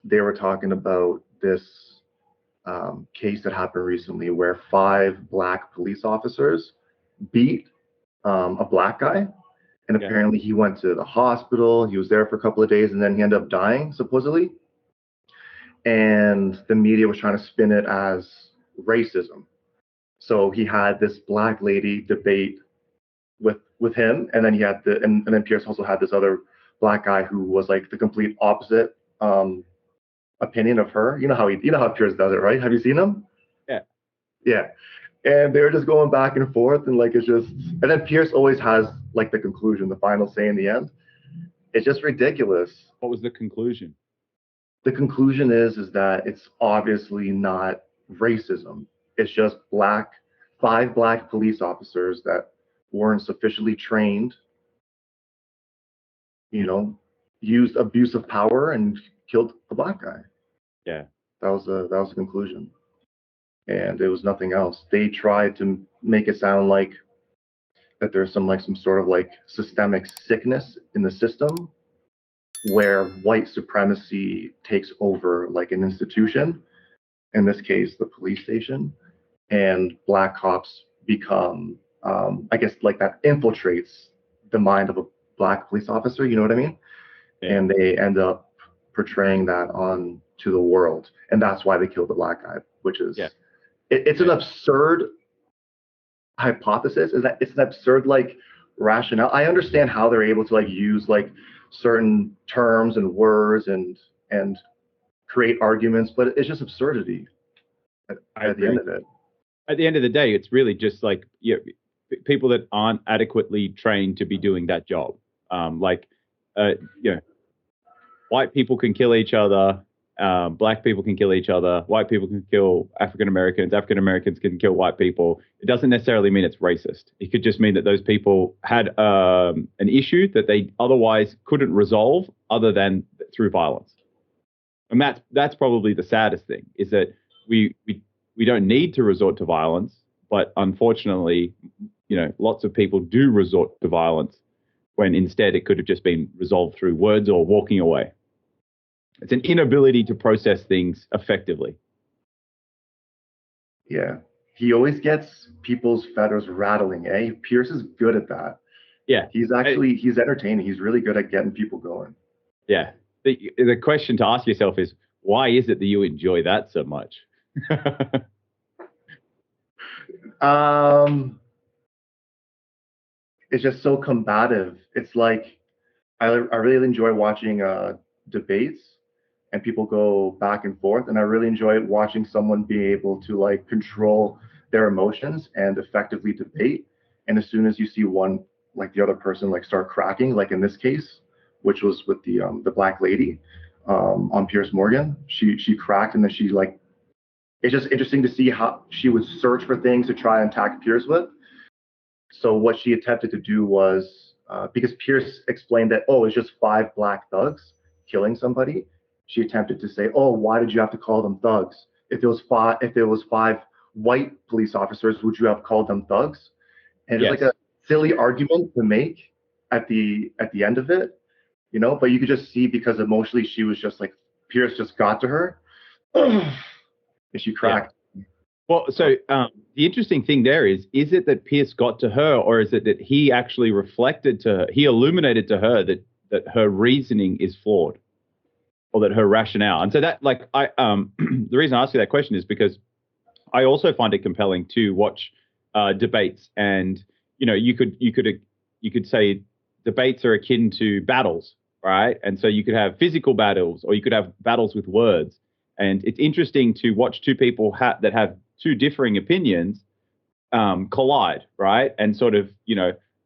they were talking about this case that happened recently where 5 black police officers beat a black guy. And Yeah. apparently he went to the hospital. He was there for a couple of days and then he ended up dying, supposedly. And the media was trying to spin it as racism. So he had this black lady debate with him, and then he had and then Pierce also had this other black guy who was like the complete opposite opinion of her. You know how Pierce does it, right? Have you seen him? Yeah. Yeah. And they were just going back and forth, and like it's just, and then Pierce always has like the conclusion, the final say in the end. It's just ridiculous. What was the conclusion? The conclusion is that it's obviously not racism. It's just 5 black police officers that weren't sufficiently trained, used abuse of power and killed the black guy. Yeah. That was the conclusion. And it was nothing else. They tried to make it sound like that there's some sort of like systemic sickness in the system where white supremacy takes over like an institution, in this case the police station, and black cops become I guess like that infiltrates the mind of a black police officer, you know what I mean? Yeah. And they end up portraying that on to the world, and that's why they killed the black guy, which is it's an absurd hypothesis. Is that it's an absurd like rationale. I understand how they're able to like use like certain terms and words and create arguments, but it's just absurdity at the end of it. At the end of the day, it's really just like people that aren't adequately trained to be doing that job. White people can kill each other. Black people can kill each other. White people can kill African Americans. African Americans can kill white people. It doesn't necessarily mean it's racist. It could just mean that those people had an issue that they otherwise couldn't resolve other than through violence. And that's probably the saddest thing, is that we don't need to resort to violence, but unfortunately, lots of people do resort to violence when instead it could have just been resolved through words or walking away. It's an inability to process things effectively. Yeah. He always gets people's feathers rattling, eh? Pierce is good at that. Yeah. He's entertaining. He's really good at getting people going. Yeah. The question to ask yourself is, why is it that you enjoy that so much? It's just so combative. It's like I really enjoy watching debates and people go back and forth, and I really enjoy watching someone be able to like control their emotions and effectively debate. And as soon as you see one, like the other person, like start cracking, like in this case, which was with the black lady on Pierce Morgan, she cracked, and then she like, it's just interesting to see how she would search for things to try and attack Pierce with. So what she attempted to do was, because Pierce explained that, oh, it's just 5 black thugs killing somebody. She attempted to say, oh, why did you have to call them thugs? If it was 5 white police officers, would you have called them thugs? And it's like a silly argument to make at the end of it, but you could just see, because emotionally she was just like, Pierce just got to her and she cracked. Yeah. Well, so the interesting thing there is it that Pierce got to her, or is it that he actually reflected to her, he illuminated to her that her reasoning is flawed, or that her rationale? And so that, like, the reason I ask you that question is because I also find it compelling to watch debates, and you could say debates are akin to battles, right? And so you could have physical battles, or you could have battles with words. And it's interesting to watch two people that have two differing opinions collide, right? And sort of,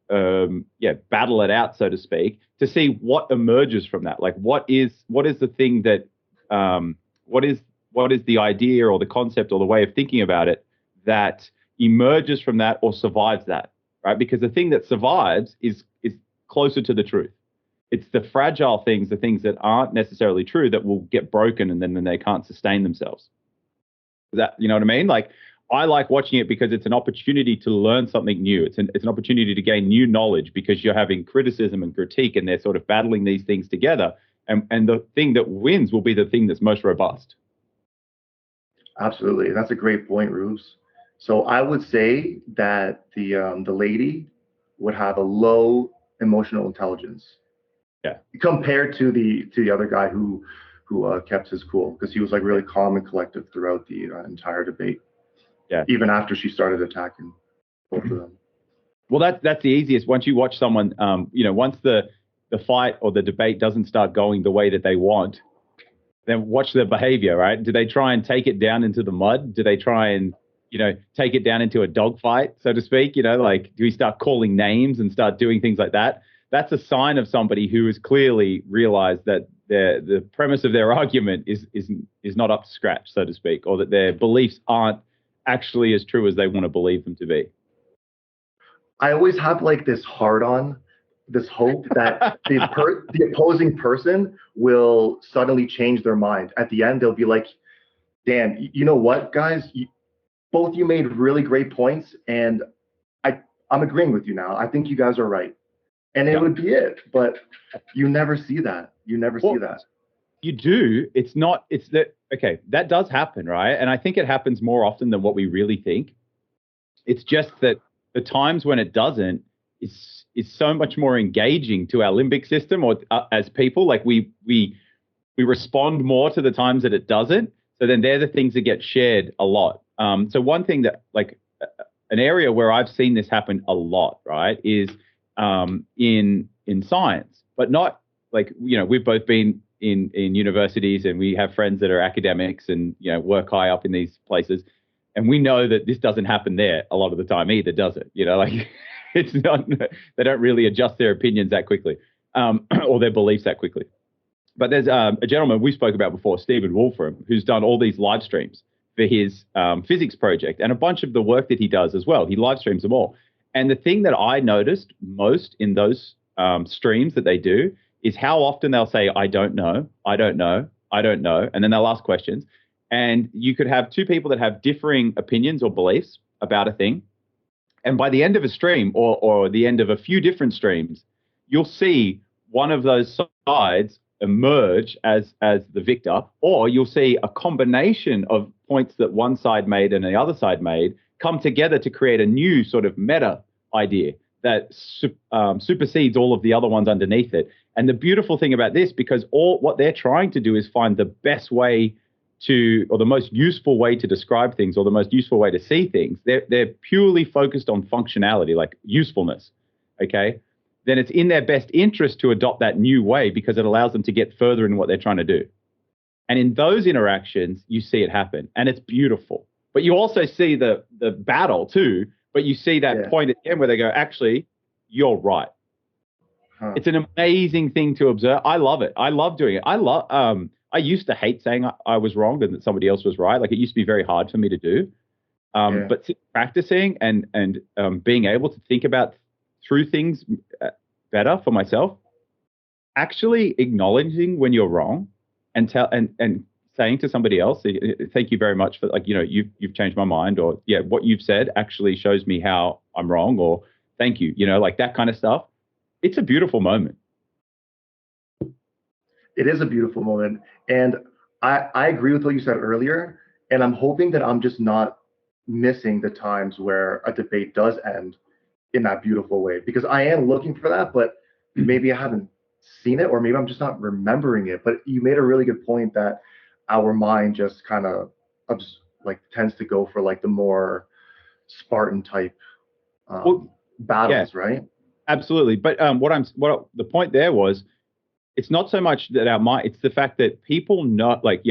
battle it out, so to speak, to see what emerges from that. Like, what is the thing that, what is the idea or the concept or the way of thinking about it that emerges from that or survives that, right? Because the thing that survives is closer to the truth. It's the fragile things, the things that aren't necessarily true, that will get broken, and then they can't sustain themselves. That, you know what I mean? Like, I like watching it because it's an opportunity to learn something new. It's an opportunity to gain new knowledge, because you're having criticism and critique, and they're sort of battling these things together. and the thing that wins will be the thing that's most robust. Absolutely. That's a great point, Ruse. So I would say that the lady would have a low emotional intelligence Yeah, compared to the other guy who kept his cool because he was like really calm and collective throughout the entire debate, yeah. even after she started attacking both of them. Well, that's the easiest. Once you watch someone, once the fight or the debate doesn't start going the way that they want, then watch their behavior, right? Do they try and take it down into the mud? Do they try and, take it down into a dogfight, so to speak? Like, do we start calling names and start doing things like that? That's a sign of somebody who has clearly realized that the premise of their argument is not up to scratch, so to speak, or that their beliefs aren't actually as true as they want to believe them to be. I always have like this hard on, this hope that the opposing person will suddenly change their mind. At the end, they'll be like, "Damn, you know what, guys? Both you made really great points, and I'm agreeing with you now. I think you guys are right." And it Yeah. would be it. But you never see that. You never see that. You do. It's not. It's that. Okay, that does happen, right? And I think it happens more often than what we really think. It's just that the times when it doesn't is so much more engaging to our limbic system, or as people, like we respond more to the times that it doesn't. So then they're the things that get shared a lot. So one thing that, like, an area where I've seen this happen a lot, right, is in science, but not like, we've both been in universities, and we have friends that are academics and work high up in these places, and we know that this doesn't happen there a lot of the time either, does it? Like, it's not, they don't really adjust their opinions that quickly, or their beliefs that quickly. But there's a gentleman we spoke about before, Stephen Wolfram, who's done all these live streams for his physics project and a bunch of the work that he does as well. He live streams them all. And the thing that I noticed most in those streams that they do is how often they'll say, "I don't know, I don't know, I don't know," and then they'll ask questions. And you could have two people that have differing opinions or beliefs about a thing. And by the end of a stream, or the end of a few different streams, you'll see one of those sides emerge as the victor, or you'll see a combination of points that one side made and the other side made come together to create a new sort of meta idea that supersedes all of the other ones underneath it. And the beautiful thing about this, because what they're trying to do is find the best way to, or the most useful way to describe things, or the most useful way to see things. They're purely focused on functionality, like usefulness. Okay, then it's in their best interest to adopt that new way, because it allows them to get further in what they're trying to do. And in those interactions, you see it happen, and it's beautiful. But you also see the battle too. But you see that point at the end where they go, "Actually, you're right." It's an amazing thing to observe. I love it. I love doing it. I used to hate saying I was wrong and that somebody else was right. Like, it used to be very hard for me to do. But practicing and being able to think about through things better for myself, actually acknowledging when you're wrong and saying to somebody else, "Thank you very much for, like, you've changed my mind," or, "Yeah, what you've said actually shows me how I'm wrong," or, "Thank you," like that kind of stuff. It's a beautiful moment. It is a beautiful moment. And I agree with what you said earlier. And I'm hoping that I'm just not missing the times where a debate does end in that beautiful way, because I am looking for that, but maybe I haven't seen it, or maybe I'm just not remembering it. But you made a really good point that our mind just kind of like tends to go for like the more Spartan type battles, right? Absolutely. But what the point there was, it's not so much that our mind, it's the fact that people know, like,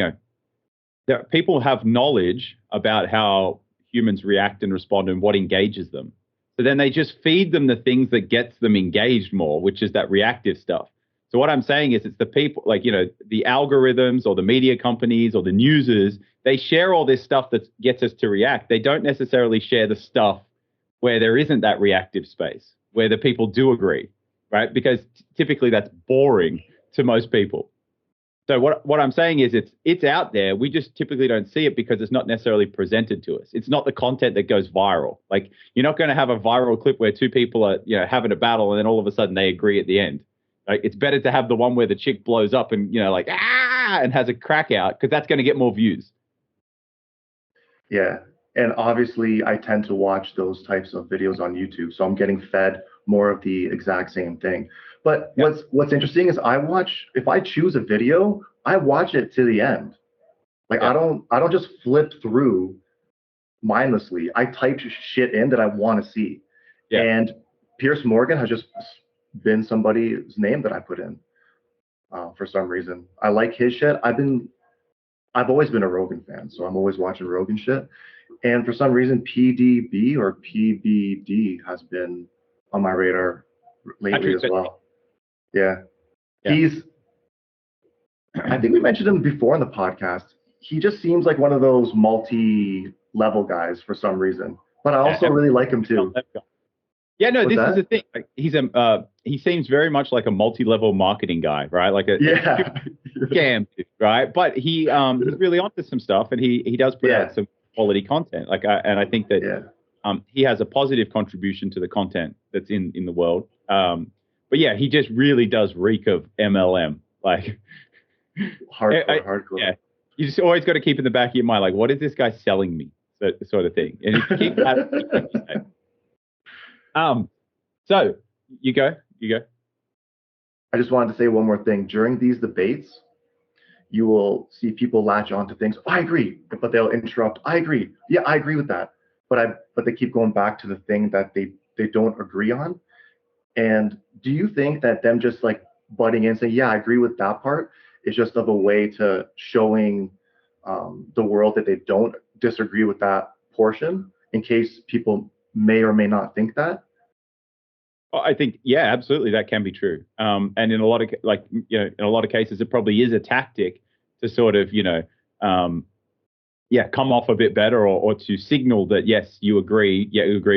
that people have knowledge about how humans react and respond and what engages them. So then they just feed them the things that gets them engaged more, which is that reactive stuff. So what I'm saying is, it's the people, like, the algorithms or the media companies or the newsers, they share all this stuff that gets us to react. They don't necessarily share the stuff where there isn't that reactive space, where the people do agree, right? Because typically that's boring to most people. So what I'm saying is, it's out there. We just typically don't see it because it's not necessarily presented to us. It's not the content that goes viral. Like, you're not going to have a viral clip where two people are, having a battle and then all of a sudden they agree at the end. Like, it's better to have the one where the chick blows up and, like, and has a crack out, because that's going to get more views. Yeah. And obviously, I tend to watch those types of videos on YouTube, so I'm getting fed more of the exact same thing. But Yeah. what's interesting is if I choose a video, I watch it to the end. Like Yeah. I don't just flip through mindlessly. I type shit in that I want to see. Yeah. And Pierce Morgan has just been somebody's name that I put in for some reason. I like his shit. I've always been a Rogan fan, so I'm always watching Rogan shit. And for some reason, PDB or PBD has been on my radar lately Patrick as Bentley. well. Yeah. Yeah. I think we mentioned him before in the podcast. He just seems like one of those multi-level guys for some reason. But I also Yeah. really like him too. Yeah, no, What's this is the that? thing. Like, he seems very much like a multi-level marketing guy, right? Like a Yeah. scam, right? But he's really onto some stuff, and he does put Yeah. out some quality content. And I think that Yeah. he has a positive contribution to the content that's in the world. But yeah, he just really does reek of MLM. Like, Hardcore. yeah, you just always got to keep in the back of your mind, like, what is this guy selling me? Sort of thing. And if you keep that, so you go. I just wanted to say one more thing. During these debates, you will see people latch on to things. I agree, but they'll interrupt. I agree. Yeah, I agree with that. But they keep going back to the thing that they don't agree on. And do you think that them just like butting in, saying, "Yeah, I agree with that part," is just of a way to showing the world that they don't disagree with that portion, in case people may or may not think that? I think, yeah, absolutely, that can be true. And in a lot of in a lot of cases, it probably is a tactic to sort of, come off a bit better, or to signal that yes, you agree,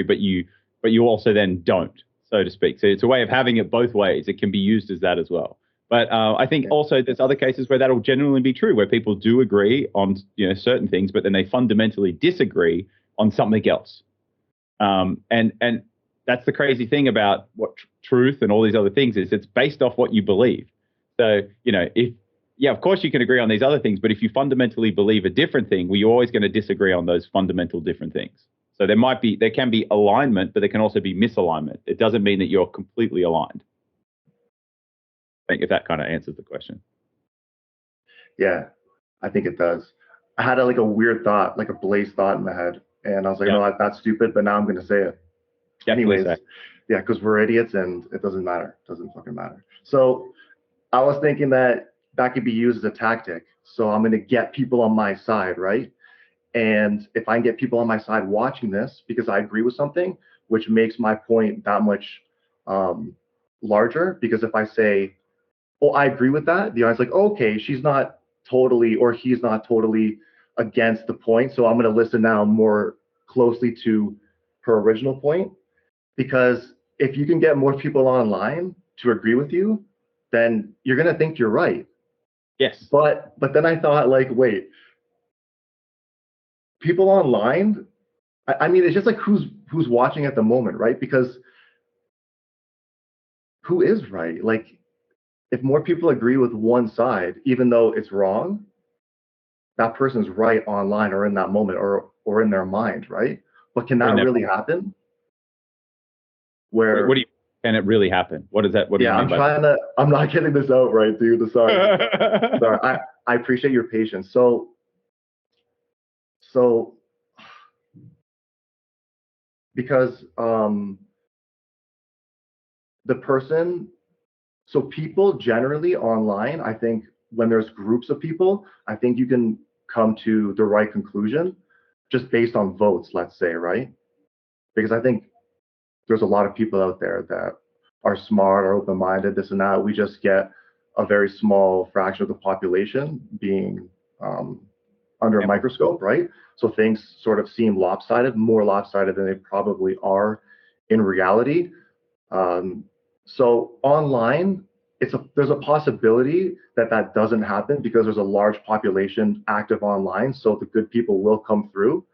but you also then don't, so to speak. So it's a way of having it both ways. It can be used as that as well. But I think Yeah. also there's other cases where that'll genuinely be true, where people do agree on certain things, but then they fundamentally disagree on something else. And that's the crazy thing about what truth and all these other things is. It's based off what you believe. So, of course you can agree on these other things, but if you fundamentally believe a different thing, well, you're always going to disagree on those fundamental different things. So there can be alignment, but there can also be misalignment. It doesn't mean that you're completely aligned. I think if that kind of answers the question. Yeah, I think it does. I had like a weird thought, like a blaze thought in my head, and I was like, Yeah. no, that's stupid, but now I'm going to say it. Definitely. Anyways, yeah, because we're idiots and it doesn't matter. It doesn't fucking matter. So I was thinking that could be used as a tactic. So I'm going to get people on my side, right? And if I can get people on my side watching this because I agree with something, which makes my point that much larger. Because if I say, "Oh, I agree with that," the audience is like, "Okay, she's not totally or he's not totally against the point, so I'm going to listen now more closely to her original point." Because if you can get more people online to agree with you, then you're going to think you're right. Yes. But then I thought, like, wait, people online, I mean, it's just like who's watching at the moment, right? Because who is right? Like, if more people agree with one side, even though it's wrong, that person's right online or in that moment or in their mind, right? But can that really happen? What Where do you? Can it really happen? What does that? What do you Yeah, mean by that? I'm not getting this out right, dude. Sorry. Sorry. I appreciate your patience. So because the person so people generally online, I think when there's groups of people, I think you can come to the right conclusion just based on votes, let's say, right? Because I think there's a lot of people out there that are smart or open-minded, this and that. We just get a very small fraction of the population being under a Yeah. microscope, right? So things sort of seem lopsided, more lopsided than they probably are in reality. Um, so online, there's a possibility that doesn't happen because there's a large population active online, so the good people will come through.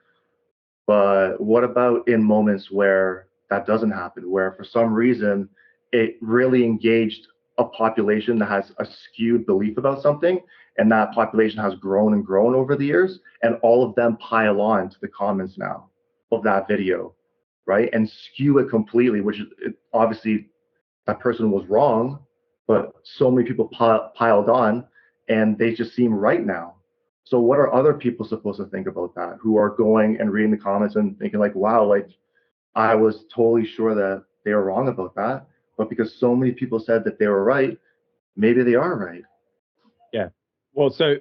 But what about in moments where that doesn't happen, where for some reason it really engaged a population that has a skewed belief about something, and that population has grown and grown over the years, and all of them pile on to the comments now of that video, right? And skew it completely, which is obviously that person was wrong, but so many people piled on and they just seem right now. So what are other people supposed to think about that, who are going and reading the comments and thinking like, wow, like I was totally sure that they were wrong about that, but because so many people said that they were right, maybe they are right. Yeah. Well, so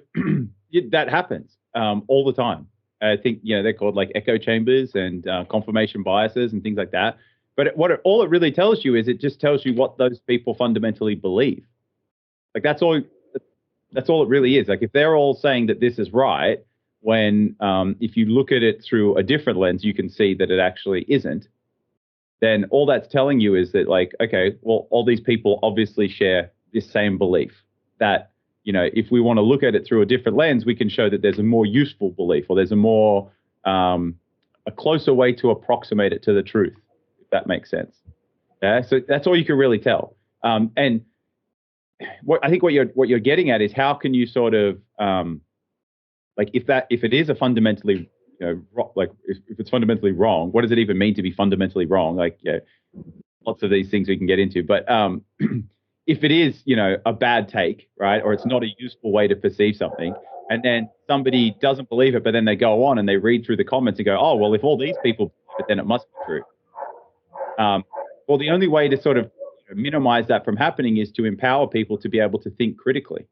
that happens all the time. I think, they're called like echo chambers and confirmation biases and things like that. But all it really tells you is it just tells you what those people fundamentally believe. Like that's all it really is. Like if they're all saying that this is right, when if you look at it through a different lens, you can see that it actually isn't. Then all that's telling you is that, like, okay, well, all these people obviously share this same belief that, if we want to look at it through a different lens, we can show that there's a more useful belief, or there's a closer way to approximate it to the truth, if that makes sense. Yeah. So that's all you can really tell. And I think what you're getting at is, how can you sort of like if it is a fundamentally like if it's fundamentally wrong, what does it even mean to be fundamentally wrong? Like, lots of these things we can get into, but if it is a bad take, right, or it's not a useful way to perceive something, and then somebody doesn't believe it, but then they go on and they read through the comments and go, oh well, if all these people believe it, then it must be true. Well, the only way to sort of minimize that from happening is to empower people to be able to think critically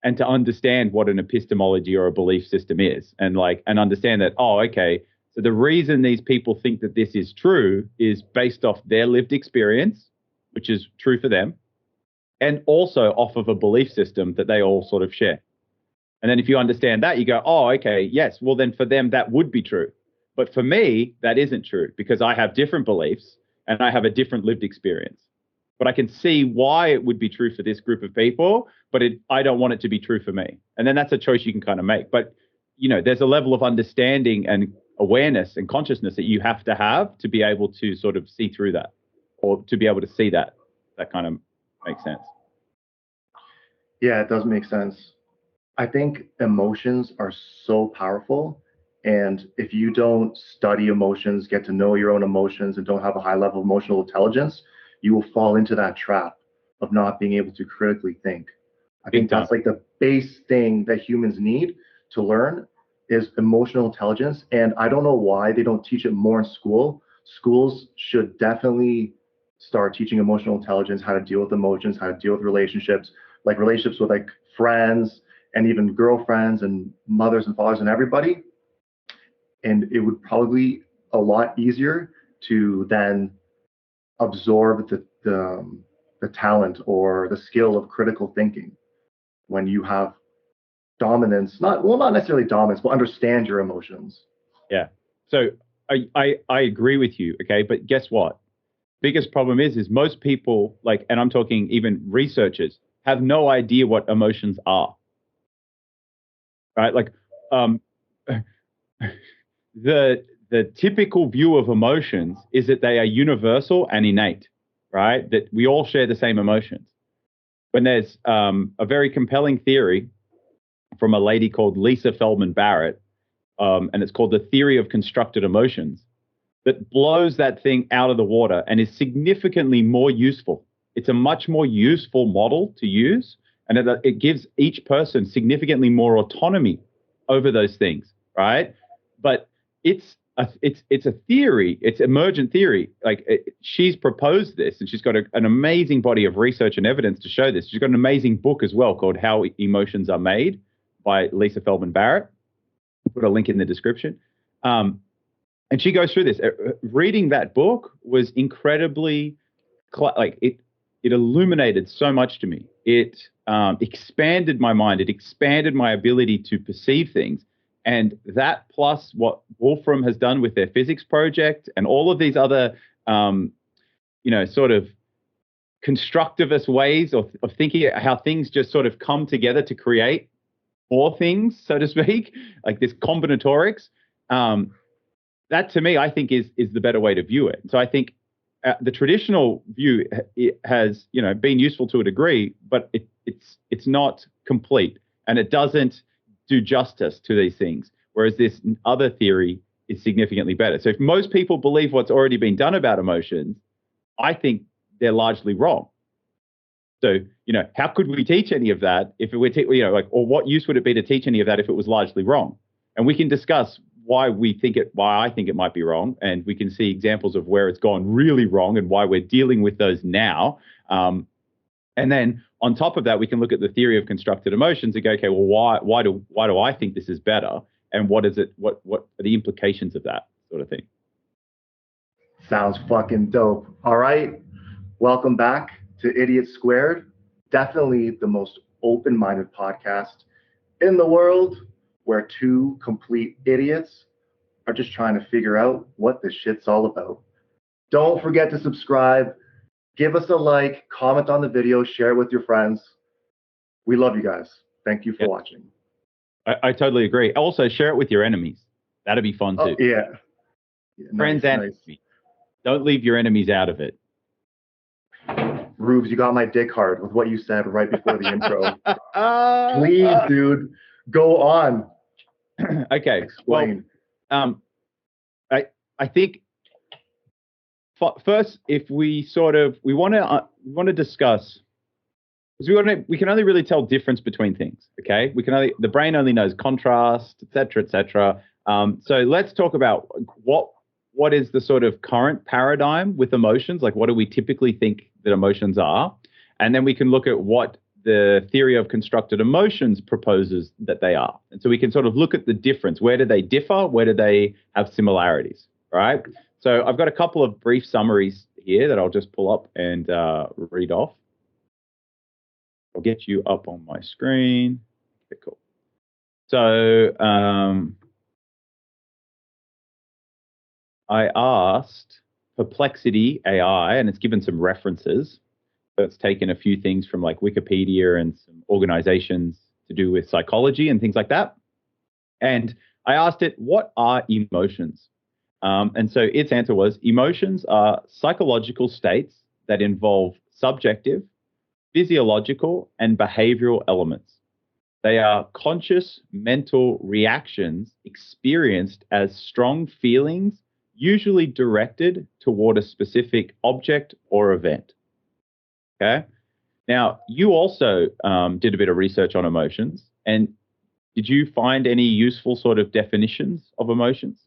and to understand what an epistemology or a belief system is, and understand that, oh, okay, so the reason these people think that this is true is based off their lived experience, which is true for them, and also off of a belief system that they all sort of share. And then if you understand that, you go, oh, okay, yes, well then for them that would be true. But for me, that isn't true, because I have different beliefs and I have a different lived experience. But I can see why it would be true for this group of people, but I don't want it to be true for me. And then that's a choice you can kind of make. But, there's a level of understanding and awareness and consciousness that you have to be able to sort of see through that, or to be able to see that. That kind of makes sense. Yeah, it does make sense. I think emotions are so powerful. And if you don't study emotions, get to know your own emotions, and don't have a high level of emotional intelligence, you will fall into that trap of not being able to critically think. I Big think time. that's like the base thing that humans need to learn is emotional intelligence. And I don't know why they don't teach it more in school. Schools should definitely start teaching emotional intelligence, how to deal with emotions, how to deal with relationships, like relationships with like friends and even girlfriends and mothers and fathers and everybody. And it would probably be a lot easier to then absorb the talent or the skill of critical thinking when you have dominance, not necessarily dominance, but understand your emotions. Yeah. So I agree with you. Okay. But guess what? Biggest problem is most people, like, and I'm talking even researchers, have no idea what emotions are. Right? Like, the typical view of emotions is that they are universal and innate, right? That we all share the same emotions. When there's a very compelling theory from a lady called Lisa Feldman Barrett, and it's called the theory of constructed emotions, that blows that thing out of the water and is significantly more useful. It's a much more useful model to use, and it gives each person significantly more autonomy over those things, right? But it's a theory. It's emergent theory. Like, she's proposed this, and she's got an amazing body of research and evidence to show this. She's got an amazing book as well called How Emotions Are Made by Lisa Feldman Barrett. I'll put a link in the description. And she goes through this. Reading that book was incredibly, it illuminated so much to me. It expanded my mind. It expanded my ability to perceive things. And that, plus what Wolfram has done with their physics project and all of these other, sort of constructivist ways of thinking, how things just sort of come together to create more things, so to speak, like this combinatorics. That to me, I think is the better way to view it. So I think the traditional view it has, been useful to a degree, but it's not complete, and it doesn't do justice to these things. Whereas this other theory is significantly better. So if most people believe what's already been done about emotions, I think they're largely wrong. So, how could we teach any of that if we're, or what use would it be to teach any of that if it was largely wrong? And we can discuss why I think it might be wrong. And we can see examples of where it's gone really wrong and why we're dealing with those now. And then on top of that, we can look at the theory of constructed emotions and go, okay, well, why do I think this is better? And what is it? What are the implications of that sort of thing? Sounds fucking dope. All right. Welcome back to Idiot Squared. Definitely the most open-minded podcast in the world, where two complete idiots are just trying to figure out what this shit's all about. Don't forget to subscribe, give us a like, comment on the video, share it with your friends. We love you guys. Thank you for watching. I totally agree. Also, share it with your enemies. That'd be fun too. Yeah. Friends and enemies. Don't leave your enemies out of it. Rubes, you got my dick hard with what you said right before the intro. Please, dude, go on. Okay. Explain. Well, I think first, if we want to discuss, because we can only really tell difference between things. Okay, the brain only knows contrast, etc., etc. So let's talk about what is the sort of current paradigm with emotions? Like, what do we typically think that emotions are? And then we can look at what the theory of constructed emotions proposes that they are. And so we can sort of look at the difference. Where do they differ? Where do they have similarities? Right? So I've got a couple of brief summaries here that I'll just pull up and read off. I'll get you up on my screen. Okay, cool. So I asked Perplexity AI, and it's given some references. So it's taken a few things from like Wikipedia and some organizations to do with psychology and things like that. And I asked it, what are emotions? And so its answer was, emotions are psychological states that involve subjective, physiological, and behavioral elements. They are conscious mental reactions experienced as strong feelings, usually directed toward a specific object or event. Okay. Now, you also did a bit of research on emotions, and did you find any useful sort of definitions of emotions?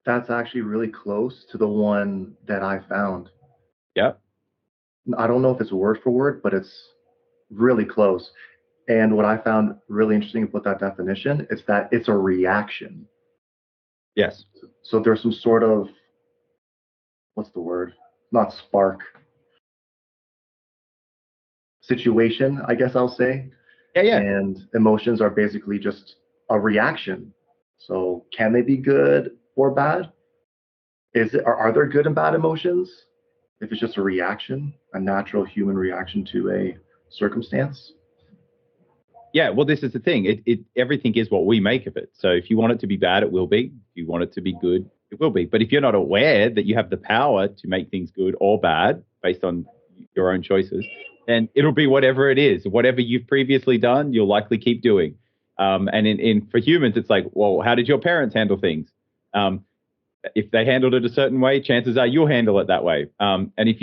That's actually really close to the one that I found. Yeah. I don't know if it's word for word, but it's really close. And what I found really interesting about that definition is that it's a reaction. Yes. So there's some sort of, what's the word? Not spark. Situation, I guess I'll say. Yeah. And emotions are basically just a reaction. So can they be good or bad? Are there good and bad emotions? If it's just a reaction, a natural human reaction to a circumstance? Yeah, well, this is the thing. Everything is what we make of it. So if you want it to be bad, it will be. If you want it to be good, it will be. But if you're not aware that you have the power to make things good or bad based on your own choices, then it'll be whatever it is. Whatever you've previously done, you'll likely keep doing. And for humans, it's like, well, how did your parents handle things? If they handled it a certain way, chances are you'll handle it that way. And if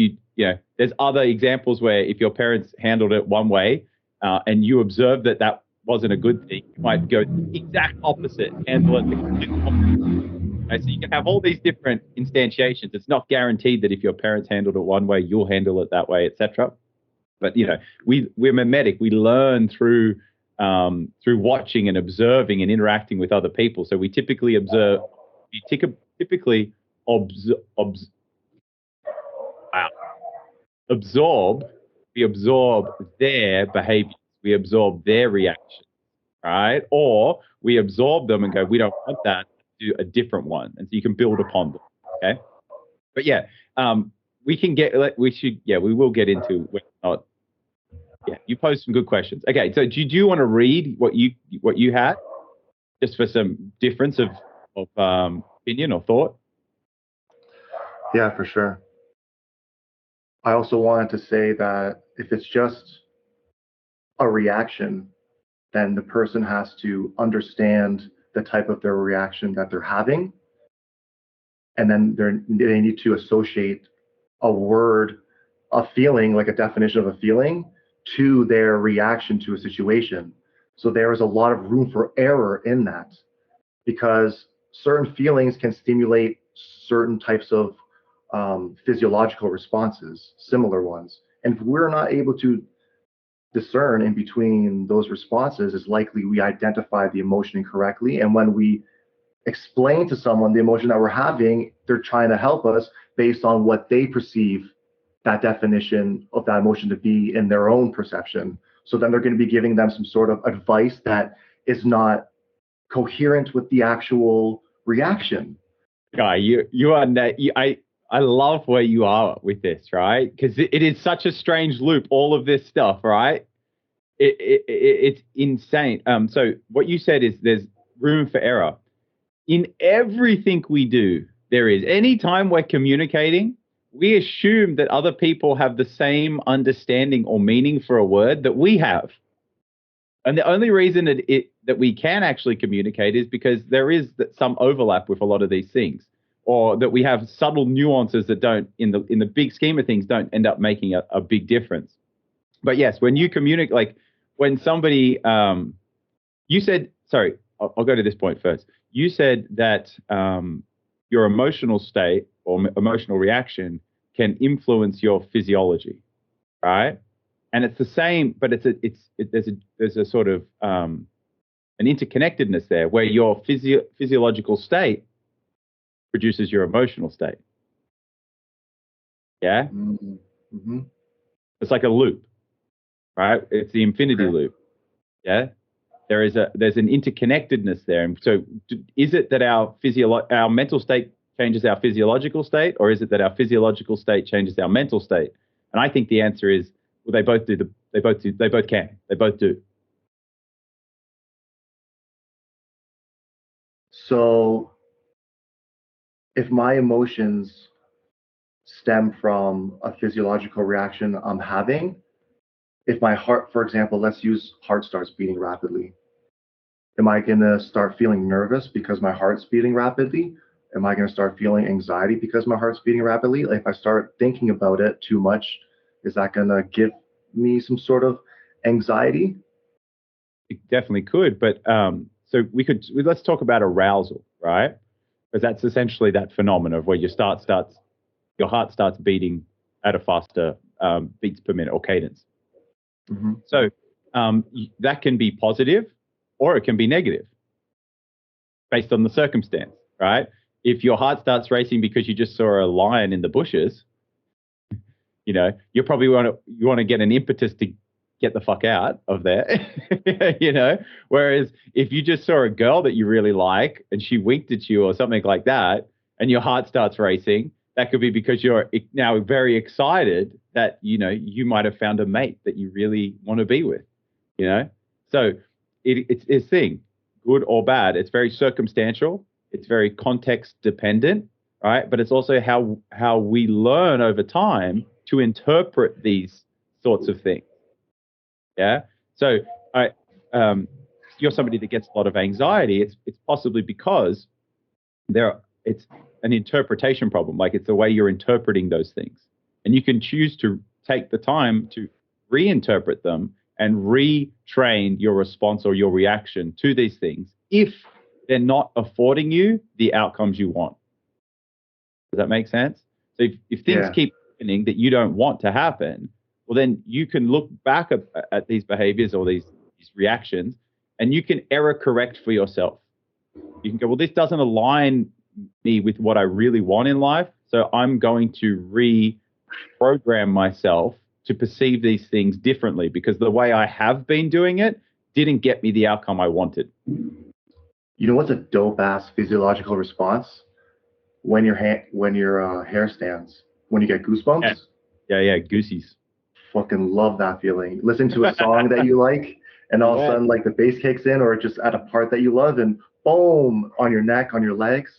there's other examples where if your parents handled it one way, and you observe that wasn't a good thing, you might go the exact opposite, handle it the complete opposite. Okay, so you can have all these different instantiations. It's not guaranteed that if your parents handled it one way, you'll handle it that way, etc. But we're mimetic. We learn through watching and observing and interacting with other people. So we typically observe. Absorb. We absorb their behaviors. We absorb their reactions, right? Or we absorb them and go, we don't want that, do a different one. And so you can build upon them, okay? But yeah, we will get into whether or not. Yeah, you posed some good questions. Okay, so do you want to read what you had, just for some difference of opinion or thought? Yeah, for sure. I also wanted to say that if it's just a reaction, then the person has to understand the type of their reaction that they're having, and then they need to associate a word, a feeling, like a definition of a feeling, to their reaction to a situation. So there is a lot of room for error in that, because certain feelings can stimulate certain types of physiological responses, similar ones. And if we're not able to discern in between those responses, it's likely we identify the emotion incorrectly. And when we explain to someone the emotion that we're having, they're trying to help us based on what they perceive that definition of that emotion to be in their own perception. So then they're going to be giving them some sort of advice that is not coherent with the actual reaction. Guy, you are I love where you are with this, right? Because it is such a strange loop. All of this stuff, right? It's insane. So what you said is there's room for error in everything we do. There is. Anytime we're communicating, we assume that other people have the same understanding or meaning for a word that we have. And the only reason that we can actually communicate is because there is some overlap with a lot of these things, or that we have subtle nuances that don't, in the big scheme of things, don't end up making a big difference. But yes, when you communicate, like when somebody, you said, sorry, I'll go to this point first. You said that your emotional state or emotional reaction can influence your physiology, right? And it's the same, but there's a sort of an interconnectedness there where your physiological state produces your emotional state. Yeah, Mm-hmm. it's like a loop, right? It's the infinity Okay. loop. Yeah, there's an interconnectedness there. And so, is it that our mental state changes our physiological state, or is it that our physiological state changes our mental state? And I think the answer is, well, they both do. They both can. They both do. So if my emotions stem from a physiological reaction I'm having, if my heart, for example, let's use heart starts beating rapidly, am I going to start feeling nervous because my heart's beating rapidly? Am I going to start feeling anxiety because my heart's beating rapidly? Like if I start thinking about it too much, is that going to give me some sort of anxiety? It definitely could, but so let's talk about arousal, right? Because that's essentially that phenomenon of where your heart starts beating at a faster beats per minute or cadence. Mm-hmm. So that can be positive or it can be negative based on the circumstance, right? If your heart starts racing because you just saw a lion in the bushes, you probably want to get an impetus to get the fuck out of there. Whereas if you just saw a girl that you really like and she winked at you or something like that, and your heart starts racing, that could be because you're now very excited that you might have found a mate that you really want to be with. So it's a thing, good or bad. It's very circumstantial. It's very context dependent, right? But it's also how we learn over time to interpret these sorts of things. Yeah. So I, if you're somebody that gets a lot of anxiety, it's possibly because it's an interpretation problem. Like it's the way you're interpreting those things, and you can choose to take the time to reinterpret them and retrain your response or your reaction to these things if they're not affording you the outcomes you want. Does that make sense? So if things Yeah. keep happening that you don't want to happen, well, then you can look back at these behaviors or these reactions and you can error correct for yourself. You can go, well, this doesn't align me with what I really want in life. So I'm going to reprogram myself to perceive these things differently because the way I have been doing it didn't get me the outcome I wanted. You know what's a dope ass physiological response? When your hair stands, when you get Yeah, goosebumps. yeah, goosies. Fucking love that feeling. Listen to a song that you like, and all of a Yeah, sudden, like the bass kicks in, or just at a part that you love, and boom, on your neck, on your legs.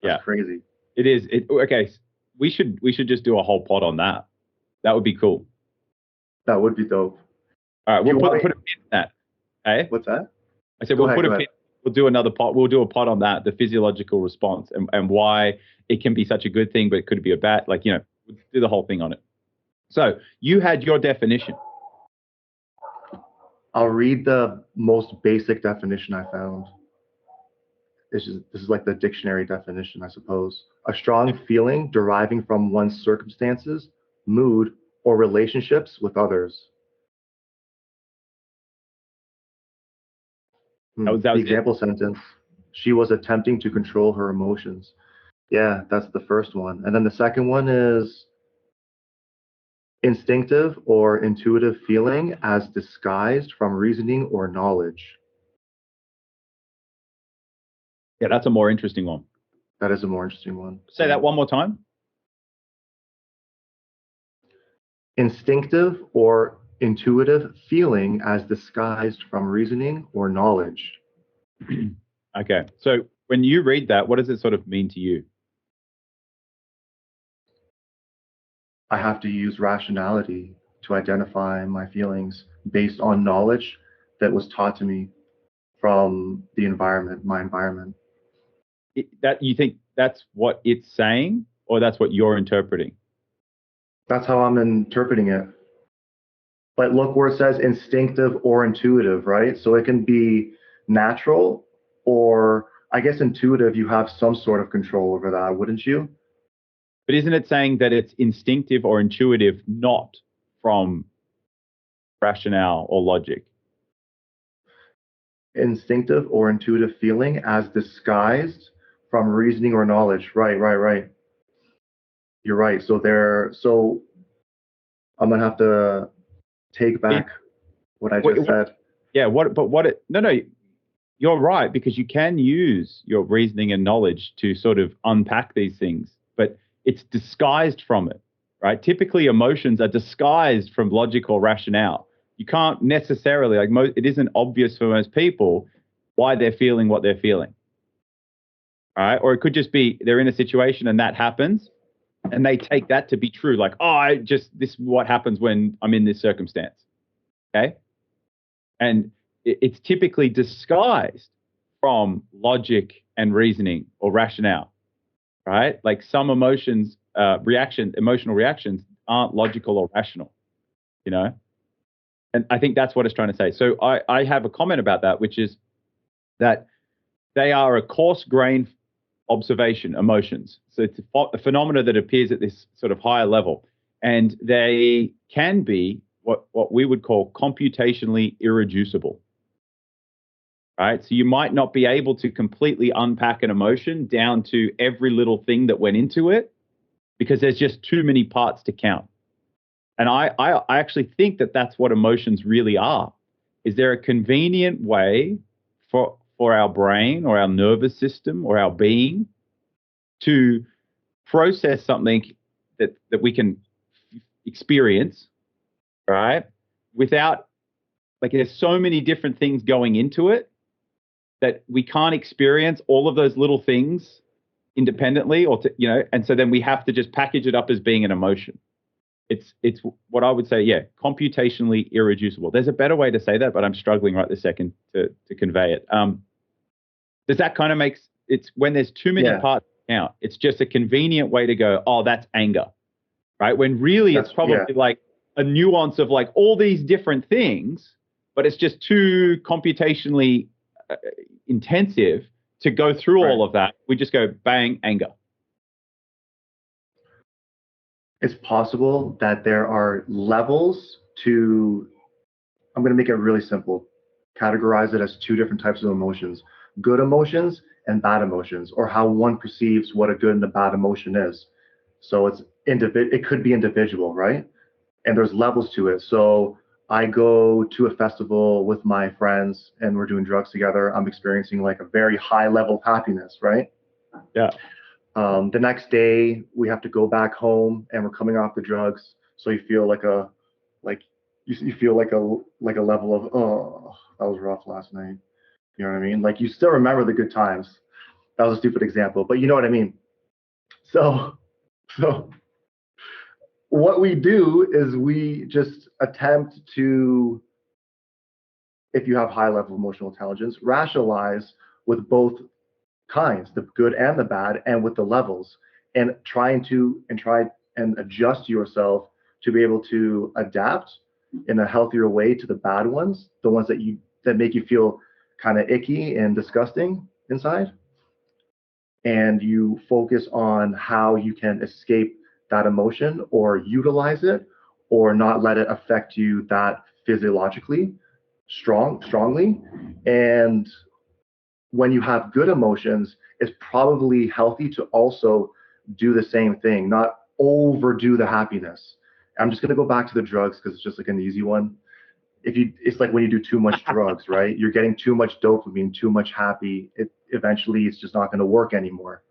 That's yeah. crazy. It is. Okay, we should just do a whole pod on that. That would be cool. That would be dope. All right, Do we'll you want put me? a pin in that. Hey, What's that? I said Go we'll ahead. put Go a ahead. pin. We'll do another pod. We'll do a pod on that, the physiological response, and why it can be such a good thing, but it could be a bad. Like we'll do the whole thing on it. So you had your definition. I'll read the most basic definition I found. This is like the dictionary definition, I suppose. A strong feeling deriving from one's circumstances, mood, or relationships with others. That The was it. example sentence, she was attempting to control her emotions. Yeah, that's the first one. And then the second one is instinctive or intuitive feeling as disguised from reasoning or knowledge. Yeah, that's a more interesting one. That is a more interesting one. Say that one more time. Instinctive or intuitive feeling as disguised from reasoning or knowledge. Okay. So when you read that, what does it sort of mean to you? I have to use rationality to identify my feelings based on knowledge that was taught to me from the environment, my environment. That you think that's what it's saying, or that's what you're interpreting? That's how I'm interpreting it. But look where it says instinctive or intuitive, right? So it can be natural, or I guess intuitive, you have some sort of control over that, wouldn't you? But isn't it saying that it's instinctive or intuitive, not from rationale or logic? Instinctive or intuitive feeling as disguised from reasoning or knowledge. Right, right, right. You're right. So I'm gonna have to take back what I just said. Yeah, no, you're right, because you can use your reasoning and knowledge to sort of unpack these things, but it's disguised from it, right? Typically, emotions are disguised from logic or rationale. You can't necessarily, it isn't obvious for most people why they're feeling what they're feeling, all right? Or it could just be they're in a situation and that happens, and they take that to be true. Like, this is what happens when I'm in this circumstance, okay? And it's typically disguised from logic and reasoning or rationale, right? Like some emotional reactions aren't logical or rational, you know? And I think that's what it's trying to say. So I have a comment about that, which is that they are a coarse-grained observation, emotions. So it's a phenomena that appears at this sort of higher level. And they can be what we would call computationally irreducible. Right? So you might not be able to completely unpack an emotion down to every little thing that went into it because there's just too many parts to count. And I actually think that that's what emotions really are. Is there a convenient way for our brain or our nervous system or our being to process something that we can experience, right? Without, like, there's so many different things going into it that we can't experience all of those little things independently, and so then we have to just package it up as being an emotion. It's what I would say, yeah, computationally irreducible. There's a better way to say that, but I'm struggling right this second to convey it. Does that kind of it's when there's too many Yeah, parts to count, it's just a convenient way to go, oh, that's anger, right? When really it's probably like a nuance of like all these different things, but it's just too computationally intensive to go through right. all of that. We just go bang, anger. It's possible that there are levels to, I'm going to make it really simple, categorize it as two different types of emotions, good emotions and bad emotions, or how one perceives what a good and a bad emotion is. So it could be individual, right? And there's levels to it. So I go to a festival with my friends and we're doing drugs together. I'm experiencing like a very high level of happiness, right? Yeah. The next day we have to go back home and we're coming off the drugs. So you feel like you feel like a level of, oh, that was rough last night. You know what I mean? Like you still remember the good times. That was a stupid example, but you know what I mean. So so what we do is we just attempt to, if you have high level emotional intelligence, rationalize with both kinds, the good and the bad, and with the levels, and try and adjust yourself to be able to adapt in a healthier way to the bad ones, the ones that make you feel kind of icky and disgusting inside, and you focus on how you can escape that emotion or utilize it or not let it affect you that physiologically strongly. And when you have good emotions, it's probably healthy to also do the same thing, not overdo the happiness. I'm just going to go back to the drugs because it's just like an easy one. It's like when you do too much drugs, right? You're getting too much dopamine, too much happy. It eventually it's just not going to work anymore.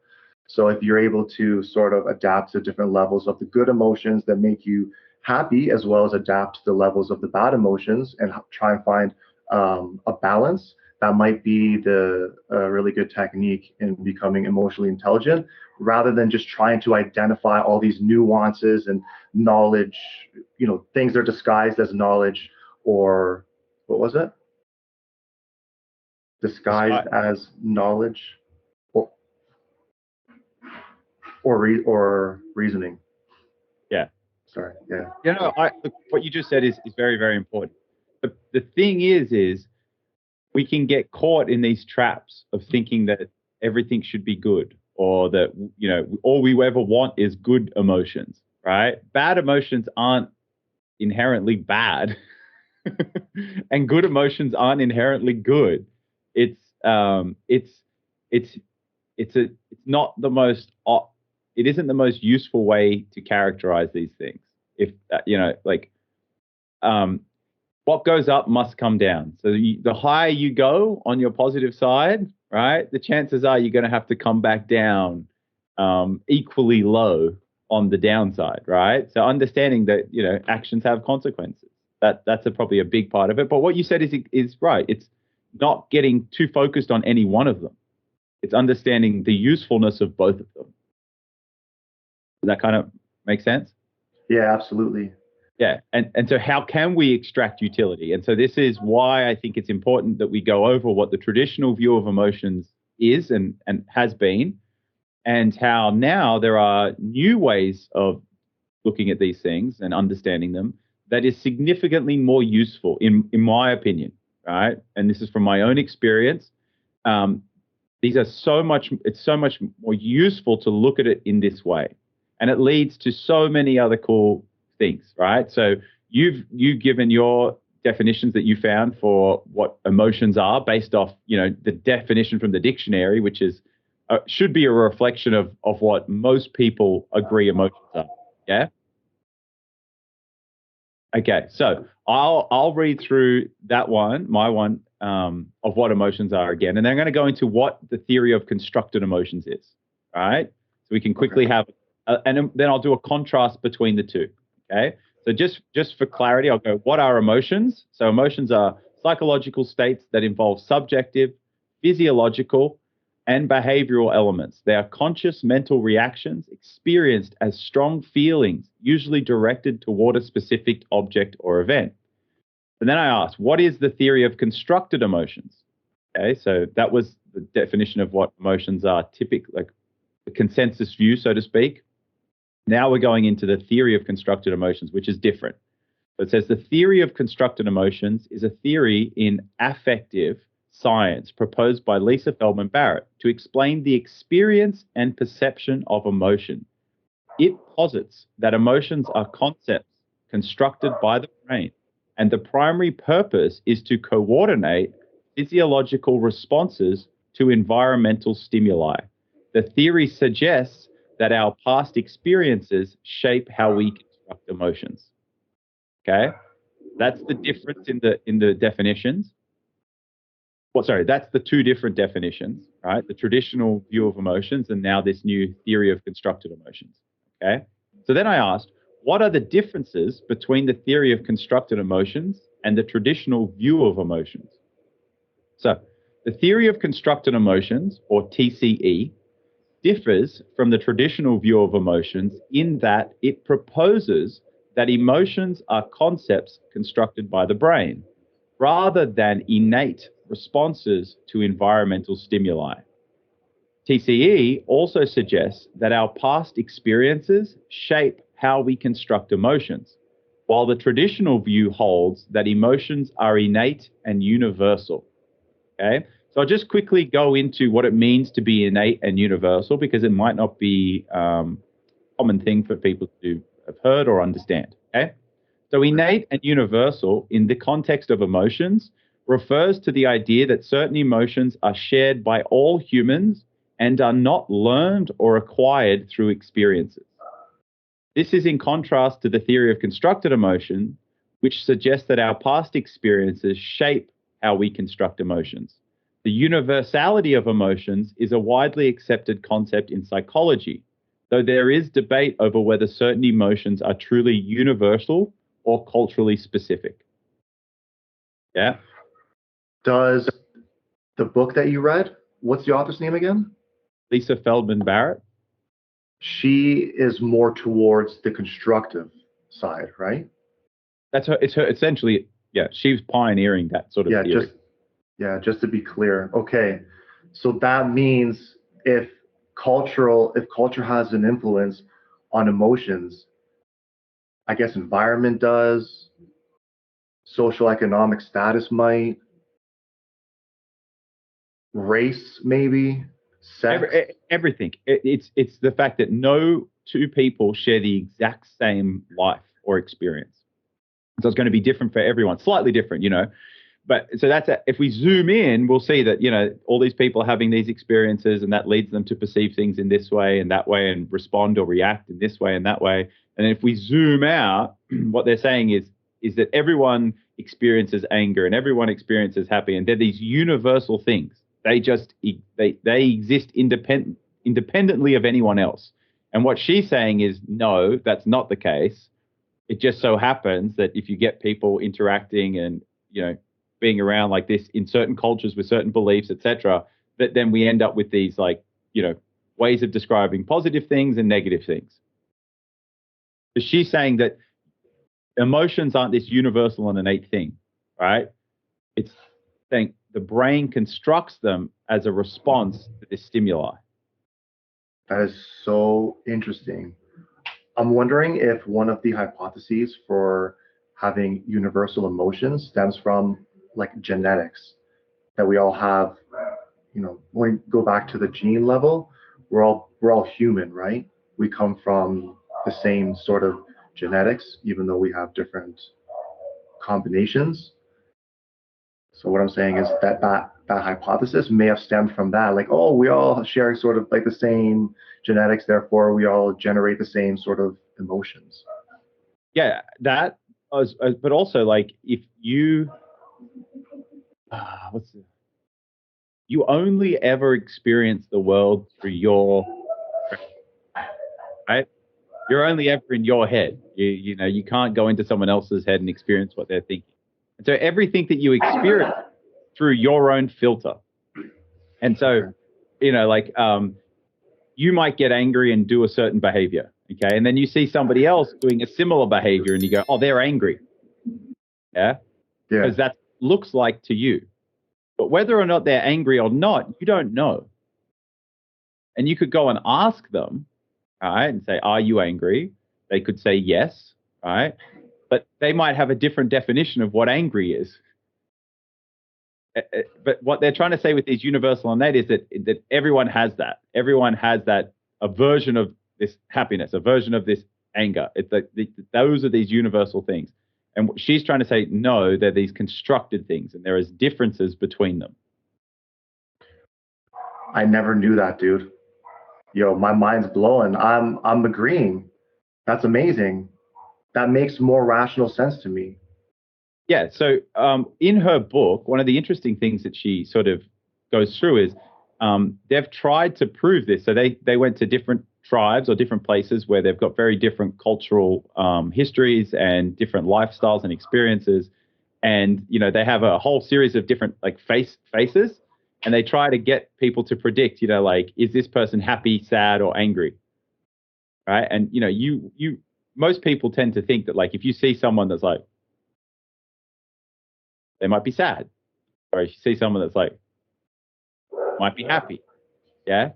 So if you're able to sort of adapt to different levels of the good emotions that make you happy, as well as adapt to the levels of the bad emotions and try and find a balance, that might be the really good technique in becoming emotionally intelligent, rather than just trying to identify all these nuances and knowledge, things are disguised as knowledge, or what was it? Disguised as knowledge, or or reasoning. Yeah. Sorry. Yeah. Look, what you just said is very, very important. The thing is we can get caught in these traps of thinking that everything should be good, or that, all we ever want is good emotions, right? Bad emotions aren't inherently bad, and good emotions aren't inherently good. It's um, it's it's it's not the most it isn't the most useful way to characterize these things. If like um, what goes up must come down. So the higher you go on your positive side, right, the chances are you're going to have to come back down equally low on the downside, right? So understanding that actions have consequences. That's probably a big part of it. But what you said is right. It's not getting too focused on any one of them. It's understanding the usefulness of both of them. Does that kind of make sense? Yeah, absolutely. Yeah. And so how can we extract utility? And so this is why I think it's important that we go over what the traditional view of emotions is and has been, and how now there are new ways of looking at these things and understanding them that is significantly more useful, in my opinion, right? And this is from my own experience. Um, these are it's so much more useful to look at it in this way. And it leads to so many other cool things, right? So you've given your definitions that you found for what emotions are based off, the definition from the dictionary, which is should be a reflection of what most people agree emotions are. Yeah. Okay, so I'll read through that one, my one, of what emotions are again, and then I'm going to go into what the theory of constructed emotions is. All right, so we can quickly have, and then I'll do a contrast between the two. Okay, so just for clarity, I'll go. What are emotions? So emotions are psychological states that involve subjective, physiological, and behavioral elements. They are conscious mental reactions experienced as strong feelings, usually directed toward a specific object or event. And then I asked, what is the theory of constructed emotions? Okay, so that was the definition of what emotions are, typically, like the consensus view, so to speak. Now we're going into the theory of constructed emotions, which is different. So it says the theory of constructed emotions is a theory in affective science proposed by Lisa Feldman Barrett to explain the experience and perception of emotion. It posits that emotions are concepts constructed by the brain, and the primary purpose is to coordinate physiological responses to environmental stimuli. The theory suggests that our past experiences shape how we construct emotions. Okay, that's the difference in the definitions. Well, sorry, that's the two different definitions, right? The traditional view of emotions and now this new theory of constructed emotions. Okay. So then I asked, what are the differences between the theory of constructed emotions and the traditional view of emotions? So the theory of constructed emotions, or TCE, differs from the traditional view of emotions in that it proposes that emotions are concepts constructed by the brain rather than innate responses to environmental stimuli. TCE also suggests that our past experiences shape how we construct emotions, while the traditional view holds that emotions are innate and universal. Okay, so I'll just quickly go into what it means to be innate and universal because it might not be a common thing for people to have heard or understand. Okay, so innate and universal in the context of emotions refers to the idea that certain emotions are shared by all humans and are not learned or acquired through experiences. This is in contrast to the theory of constructed emotion, which suggests that our past experiences shape how we construct emotions. The universality of emotions is a widely accepted concept in psychology, though there is debate over whether certain emotions are truly universal or culturally specific. Yeah. Does the book that you read, what's the author's name again? Lisa Feldman Barrett. She is more towards the constructive side, right? That's her. It's her essentially. Yeah, she was pioneering that sort of Yeah, theory. just to be clear. Okay. So that means if culture has an influence on emotions, I guess environment does, social economic status might, race maybe, sex. Everything. It's the fact that no two people share the exact same life or experience. So it's going to be different for everyone, slightly different, But so if we zoom in, we'll see that all these people are having these experiences, and that leads them to perceive things in this way and that way, and respond or react in this way and that way. And if we zoom out, what they're saying is that everyone experiences anger and everyone experiences happy, and they're these universal things. They exist independently of anyone else. And what she's saying is, no, that's not the case. It just so happens that if you get people interacting and being around like this in certain cultures with certain beliefs, etc., that then we end up with these ways of describing positive things and negative things. But she's saying that emotions aren't this universal and innate thing, right? It's saying the brain constructs them as a response to this stimuli. That is so interesting. I'm wondering if one of the hypotheses for having universal emotions stems from like genetics, that we all have, when we go back to the gene level, we're all human, right? We come from the same sort of genetics, even though we have different combinations. So what I'm saying is that hypothesis may have stemmed from that, like, oh, we all share sort of like the same genetics, therefore we all generate the same sort of emotions. Yeah, that, but also like if you, what's the, you only ever experience the world through right? You're only ever in your head. You can't go into someone else's head and experience what they're thinking. And so everything that you experience through your own filter. And so, Okay. you might get angry and do a certain behavior. Okay. And then you see somebody else doing a similar behavior and you go, oh, they're angry. Yeah. Yeah. Because that looks like to you. But whether or not they're angry or not, you don't know. And you could go and ask them, all right, and say, are you angry? They could say yes, all right? But they might have a different definition of what angry is. But what they're trying to say with these universal innate is that everyone has that. Everyone has that, a version of this happiness, a version of this anger. It's those are these universal things. And she's trying to say, no, they're these constructed things, and there is differences between them. I never knew that, dude. Yo, my mind's blowing. I'm agreeing. That's amazing. That makes more rational sense to me. Yeah. So in her book, one of the interesting things that she sort of goes through is they've tried to prove this. So they went to different tribes or different places where they've got very different cultural histories and different lifestyles and experiences. And, they have a whole series of different like faces. and they try to get people to predict, like, is this person happy, sad, or angry, right? And most people tend to think that, like, if you see someone that's like, they might be sad, or if you see someone that's like, might be happy, yeah.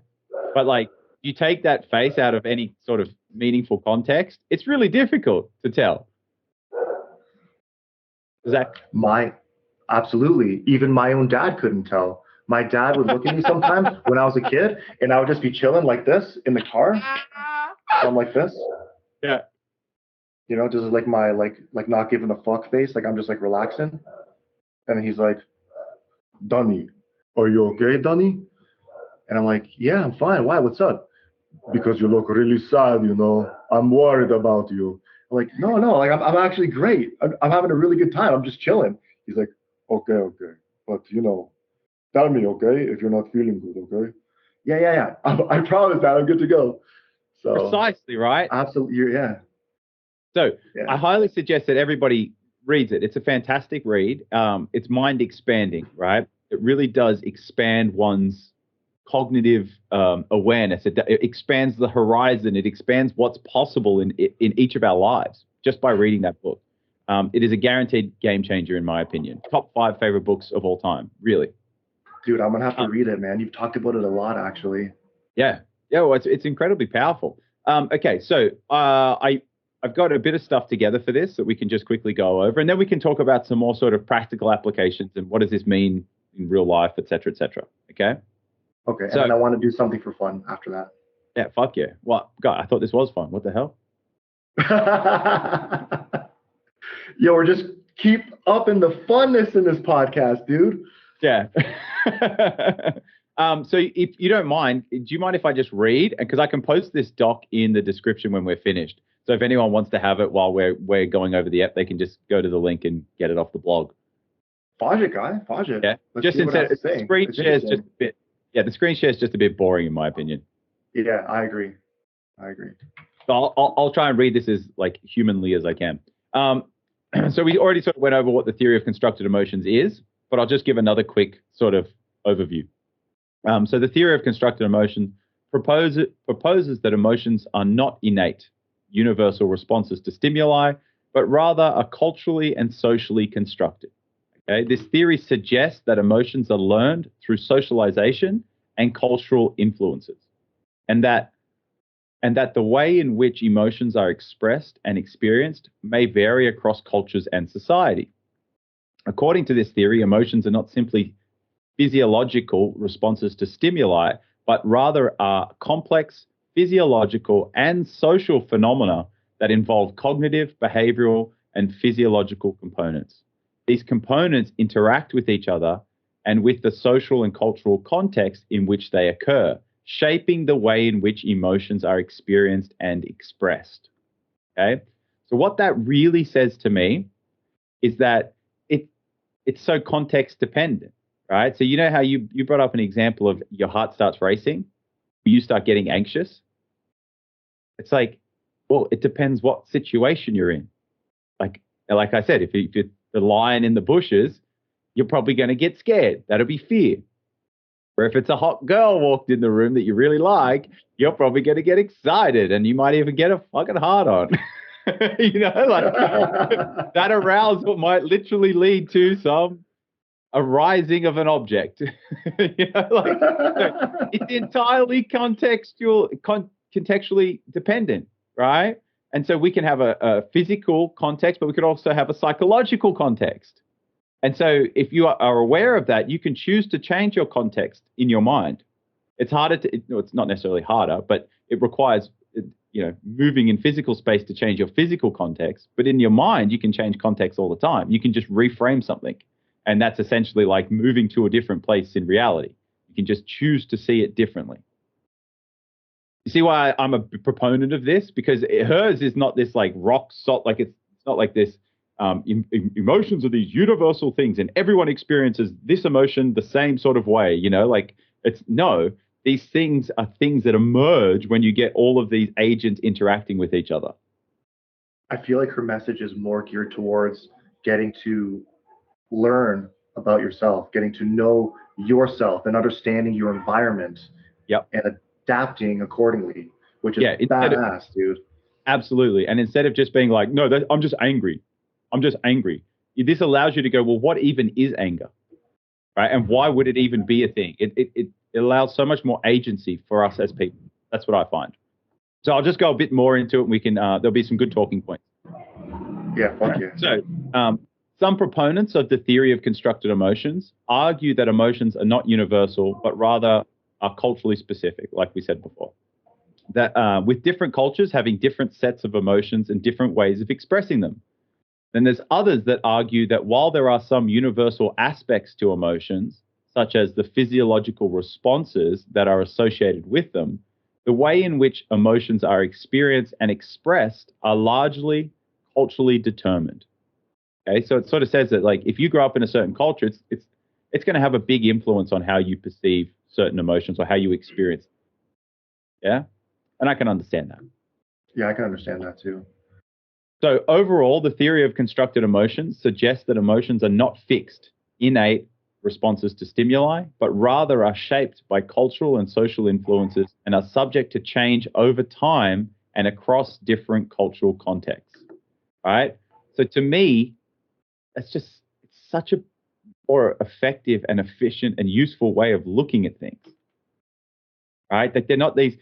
But like, you take that face out of any sort of meaningful context, it's really difficult to tell. Is that Absolutely. Even my own dad couldn't tell. My dad would look at me sometimes when I was a kid, and I would just be chilling like this in the car. So I'm like this. Yeah. Just like my like not giving a fuck face, like I'm just like relaxing. And he's like, Donnie, are you okay, Donnie? And I'm like, yeah, I'm fine. Why? What's up? Because you look really sad, I'm worried about you. I'm like, no, like I'm actually great. I'm having a really good time. I'm just chilling. He's like, okay. But, tell me, okay, if you're not feeling good, okay? Yeah. I promise that I'm good to go. So precisely, right? absolutely, yeah. So Yeah. I highly suggest that everybody reads it. It's a fantastic read. It's mind expanding, right? It really does expand one's cognitive awareness. It expands the horizon. It expands what's possible in each of our lives just by reading that book. It is a guaranteed game changer, in my opinion. Top 5 favorite books of all time, really. Dude, I'm gonna have to read it, man. You've talked about it a lot, actually. Yeah. Well, it's incredibly powerful. Okay, so I've got a bit of stuff together for this that we can just quickly go over, and then we can talk about some more sort of practical applications and what does this mean in real life, et cetera, et cetera. Okay? Okay, and then I want to do something for fun after that. Yeah, fuck yeah. What? God, I thought this was fun. What the hell? Yo, we're just keep upping the funness in this podcast, dude. Yeah. So if you don't mind, do you mind if I just read? Because I can post this doc in the description when we're finished. So if anyone wants to have it while we're going over the app, they can just go to the link and get it off the blog. Fudge it, guy. Fudge it. Yeah. Let's Just instead, the screen share is just a bit. Yeah, the screen share is just a bit boring in my opinion. Yeah, I agree. So I'll try and read this as like humanly as I can. So we already sort of went over what the theory of constructed emotions is, but I'll just give another quick sort of overview. So the theory of constructed emotion proposes that emotions are not innate, universal responses to stimuli, but rather are culturally and socially constructed. Okay? This theory suggests that emotions are learned through socialization and cultural influences, and that the way in which emotions are expressed and experienced may vary across cultures and society. According to this theory, emotions are not simply physiological responses to stimuli, but rather are complex physiological and social phenomena that involve cognitive, behavioral, and physiological components. These components interact with each other and with the social and cultural context in which they occur, shaping the way in which emotions are experienced and expressed. Okay? So what that really says to me is that it's so context dependent, right? So you know how you brought up an example of your heart starts racing, you start getting anxious. It's like, well, it depends what situation you're in. Like I said, if you're the lion in the bushes, you're probably going to get scared. That'll be fear. Or if it's a hot girl walked in the room that you really like, you're probably going to get excited and you might even get a fucking hard on. Like that arousal might literally lead to a rising of an object. So it's entirely contextually dependent, right? And so we can have a physical context, but we could also have a psychological context. And so if you are aware of that, you can choose to change your context in your mind. It's harder it's not necessarily harder, but it requires moving in physical space to change your physical context. But in your mind, you can change context all the time. You can just reframe something. And that's essentially like moving to a different place in reality. You can just choose to see it differently. You see why I'm a proponent of this? Because hers is not this like rock salt, like it's not like this. Emotions are these universal things, and everyone experiences this emotion the same sort of way. These things are things that emerge when you get all of these agents interacting with each other. I feel like her message is more geared towards getting to learn about yourself, getting to know yourself and understanding your environment Yep. and adapting accordingly, which is Yeah. badass, dude. Absolutely. And instead of just being like, no, I'm just angry. I'm just angry. This allows you to go, well, what even is anger? Right? And why would it even be a thing? It allows so much more agency for us as people. That's what I find. So I'll just go a bit more into it. And we can, there'll be some good talking points. Yeah, fuck yeah. So, some proponents of the theory of constructed emotions argue that emotions are not universal, but rather are culturally specific, like we said before. That with different cultures having different sets of emotions and different ways of expressing them. Then there's others that argue that while there are some universal aspects to emotions, such as the physiological responses that are associated with them, the way in which emotions are experienced and expressed are largely culturally determined. Okay, so it sort of says that like if you grow up in a certain culture, it's going to have a big influence on how you perceive certain emotions or how you experience. Yeah, and I can understand that. Yeah, I can understand that too. So overall, the theory of constructed emotions suggests that emotions are not fixed, innate responses to stimuli, but rather are shaped by cultural and social influences and are subject to change over time and across different cultural contexts. All right. So to me, it's such a more effective and efficient and useful way of looking at things. Right. That they're not these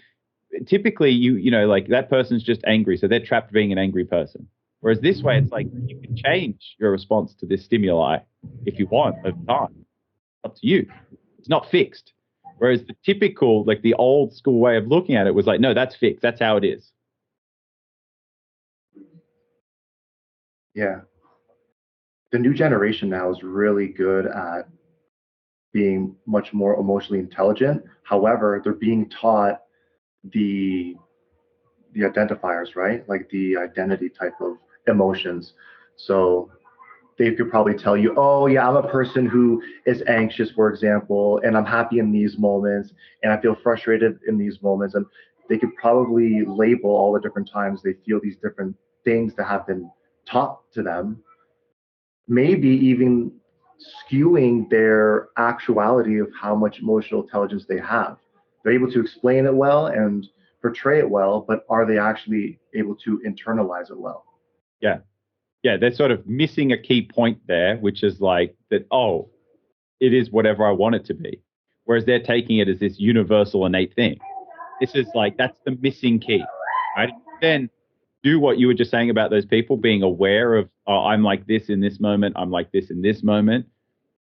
typically you know like that person's just angry, so they're trapped being an angry person. Whereas this way it's like you can change your response to this stimuli if you want over time. It's up to you. It's not fixed. Whereas the typical like the old school way of looking at it was like, no, that's fixed, that's how it is. Yeah. The new generation now is really good at being much more emotionally intelligent. However, they're being taught the the identifiers, right? Like the identity type of emotions. So they could probably tell you, oh yeah, I'm a person who is anxious, for example, and I'm happy in these moments, and I feel frustrated in these moments, and they could probably label all the different times they feel these different things that have been taught to them, maybe even skewing their actuality of how much emotional intelligence they have. They're able to explain it well and portray it well, but are they actually able to internalize it well? Yeah. Yeah, they're sort of missing a key point there, which is like that, oh, it is whatever I want it to be. Whereas they're taking it as this universal innate thing. This is like that's the missing key, right? Then do what you were just saying about those people being aware of, oh, I'm like this in this moment, I'm like this in this moment.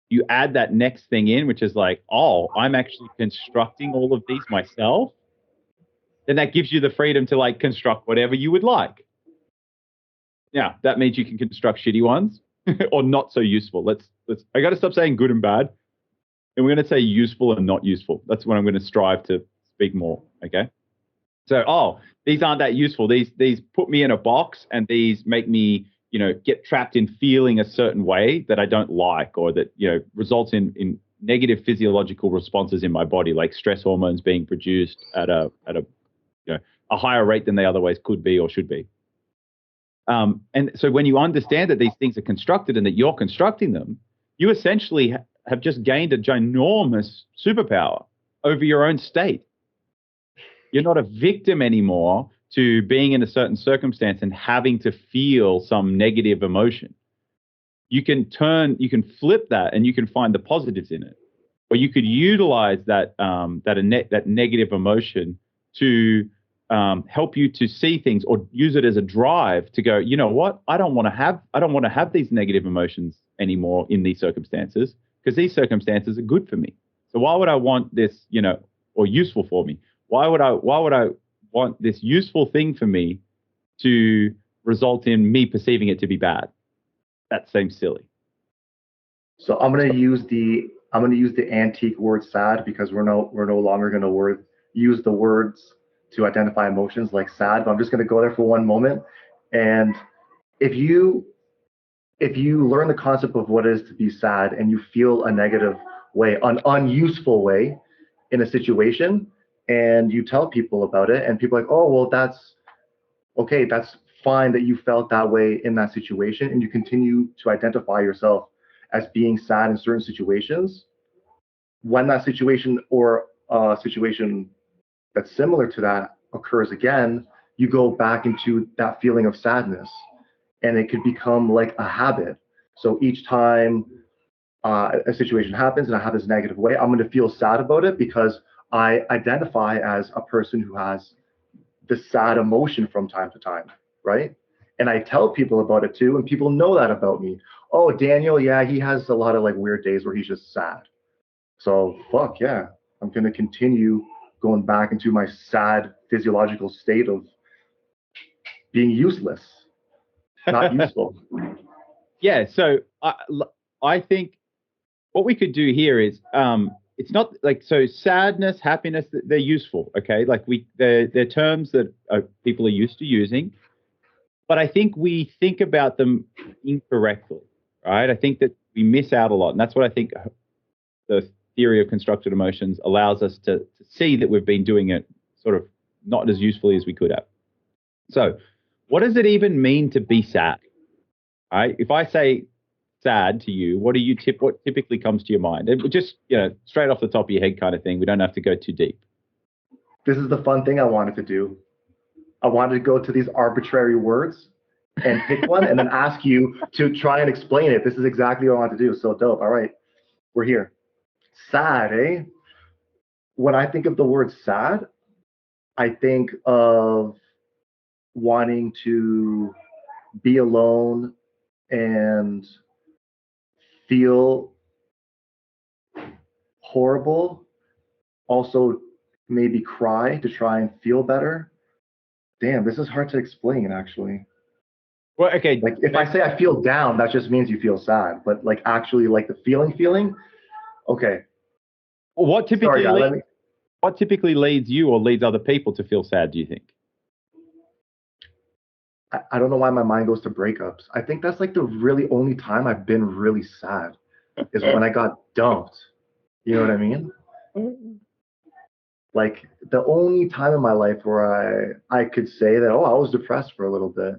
You add that next thing in, which is like, oh, I'm actually constructing all of these myself. Then that gives you the freedom to like construct whatever you would like. Yeah, that means you can construct shitty ones or not so useful. Let's I got to stop saying good and bad, and we're going to say useful and not useful. That's what I'm going to strive to speak more. Okay. So, oh, these aren't that useful. These put me in a box, and these make me, get trapped in feeling a certain way that I don't like, or that results in negative physiological responses in my body, like stress hormones being produced at a higher rate than they otherwise could be or should be. And so, when you understand that these things are constructed and that you're constructing them, you essentially have just gained a ginormous superpower over your own state. You're not a victim anymore to being in a certain circumstance and having to feel some negative emotion. You can flip that and you can find the positives in it. Or you could utilize that negative emotion to help you to see things or use it as a drive to go, you know what? I don't want to have these negative emotions anymore in these circumstances because these circumstances are good for me. So why would I want this, or useful for me? Why would I want this useful thing for me to result in me perceiving it to be bad? That seems silly. So I'm gonna use the antique word sad because we're no longer gonna use the words to identify emotions like sad. But I'm just gonna go there for one moment. And if you if you learn the concept of what it is to be sad and you feel a negative way, an unuseful way in a situation, and you tell people about it, and people are like, oh well, that's okay, that's fine that you felt that way in that situation, and you continue to identify yourself as being sad in certain situations, when that situation or a situation that's similar to that occurs again, you go back into that feeling of sadness, and it could become like a habit. So each time a situation happens and I have this negative way, I'm going to feel sad about it because I identify as a person who has this sad emotion from time to time, right? And I tell people about it too, and people know that about me. Oh, Daniel, yeah, he has a lot of like weird days where he's just sad. So fuck yeah, I'm gonna continue going back into my sad physiological state of being useless, not useful. Yeah. So I think what we could do here is it's not like so sadness, happiness, they're useful. Okay. Like they're terms that people are used to using, but I think we think about them incorrectly, right? I think that we miss out a lot. And that's what I think the theory of constructed emotions allows us to see that we've been doing it sort of not as usefully as we could have. So, what does it even mean to be sad? Right? If I say sad to you, what typically comes to your mind? It just straight off the top of your head kind of thing. We don't have to go too deep. This is the fun thing I wanted to do. I wanted to go to these arbitrary words and pick one and then ask you to try and explain it. This is exactly what I wanted to do. So dope. All right, we're here. Sad, eh? When I think of the word sad, I think of wanting to be alone and feel horrible, also maybe cry to try and feel better. Damn, this is hard to explain actually. Well, okay. Like if I say I feel down, that just means you feel sad. But like actually like the feeling, okay. What typically Sorry, guy, what typically leads you or leads other people to feel sad, do you think? I don't know why my mind goes to breakups. I think that's like the really only time I've been really sad is when I got dumped. You know what I mean? Like the only time in my life where I could say that, oh, I was depressed for a little bit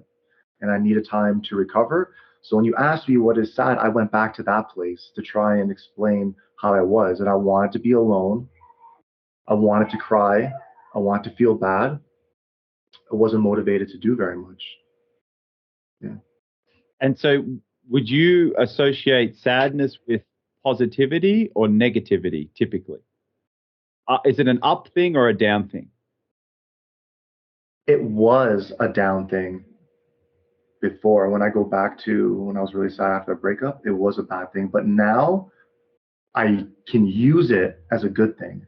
and I needed time to recover. So when you asked me what is sad, I went back to that place to try and explain how I was. And I wanted to be alone. I wanted to cry. I wanted to feel bad. I wasn't motivated to do very much. Yeah. And so would you associate sadness with positivity or negativity typically? Is it an up thing or a down thing? It was a down thing before. When I go back to when I was really sad after a breakup, it was a bad thing. But now I can use it as a good thing.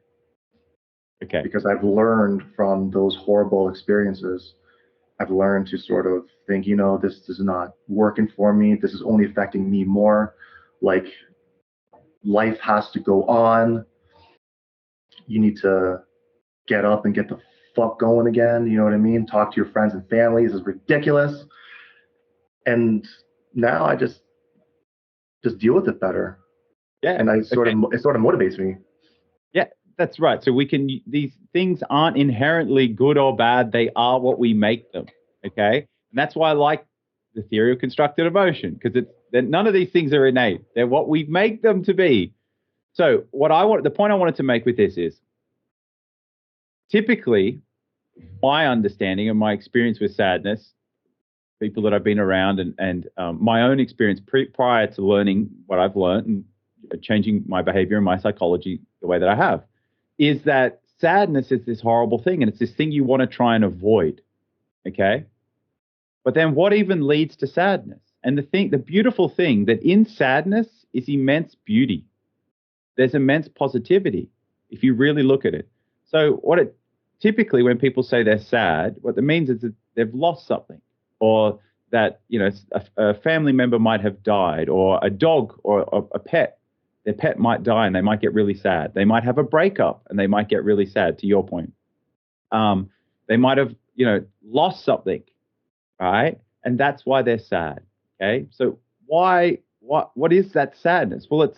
Okay. Because I've learned from those horrible experiences. I've learned to sort of think, this is not working for me. This is only affecting me more. Like life has to go on. You need to get up and get the fuck going again. You know what I mean? Talk to your friends and family. This is ridiculous. And now I just deal with it better. Yeah. And it sort of motivates me. Yeah, that's right. So these things aren't inherently good or bad. They are what we make them. Okay. And that's why I like the theory of constructed emotion, because none of these things are innate. They're what we make them to be. So the point I wanted to make with this is typically my understanding and my experience with sadness, people that I've been around and my own experience prior to learning what I've learned and changing my behavior and my psychology the way that I have, is that sadness is this horrible thing and it's this thing you want to try and avoid. Okay. But then what even leads to sadness? And the beautiful thing that in sadness is immense beauty. There's immense positivity if you really look at it. So typically when people say they're sad, what that means is that they've lost something, or that a family member might have died, or a dog or a pet. Their pet might die and they might get really sad. They might have a breakup and they might get really sad, to your point. They might have, lost something, right? And that's why they're sad. Okay. So what is that sadness? Well,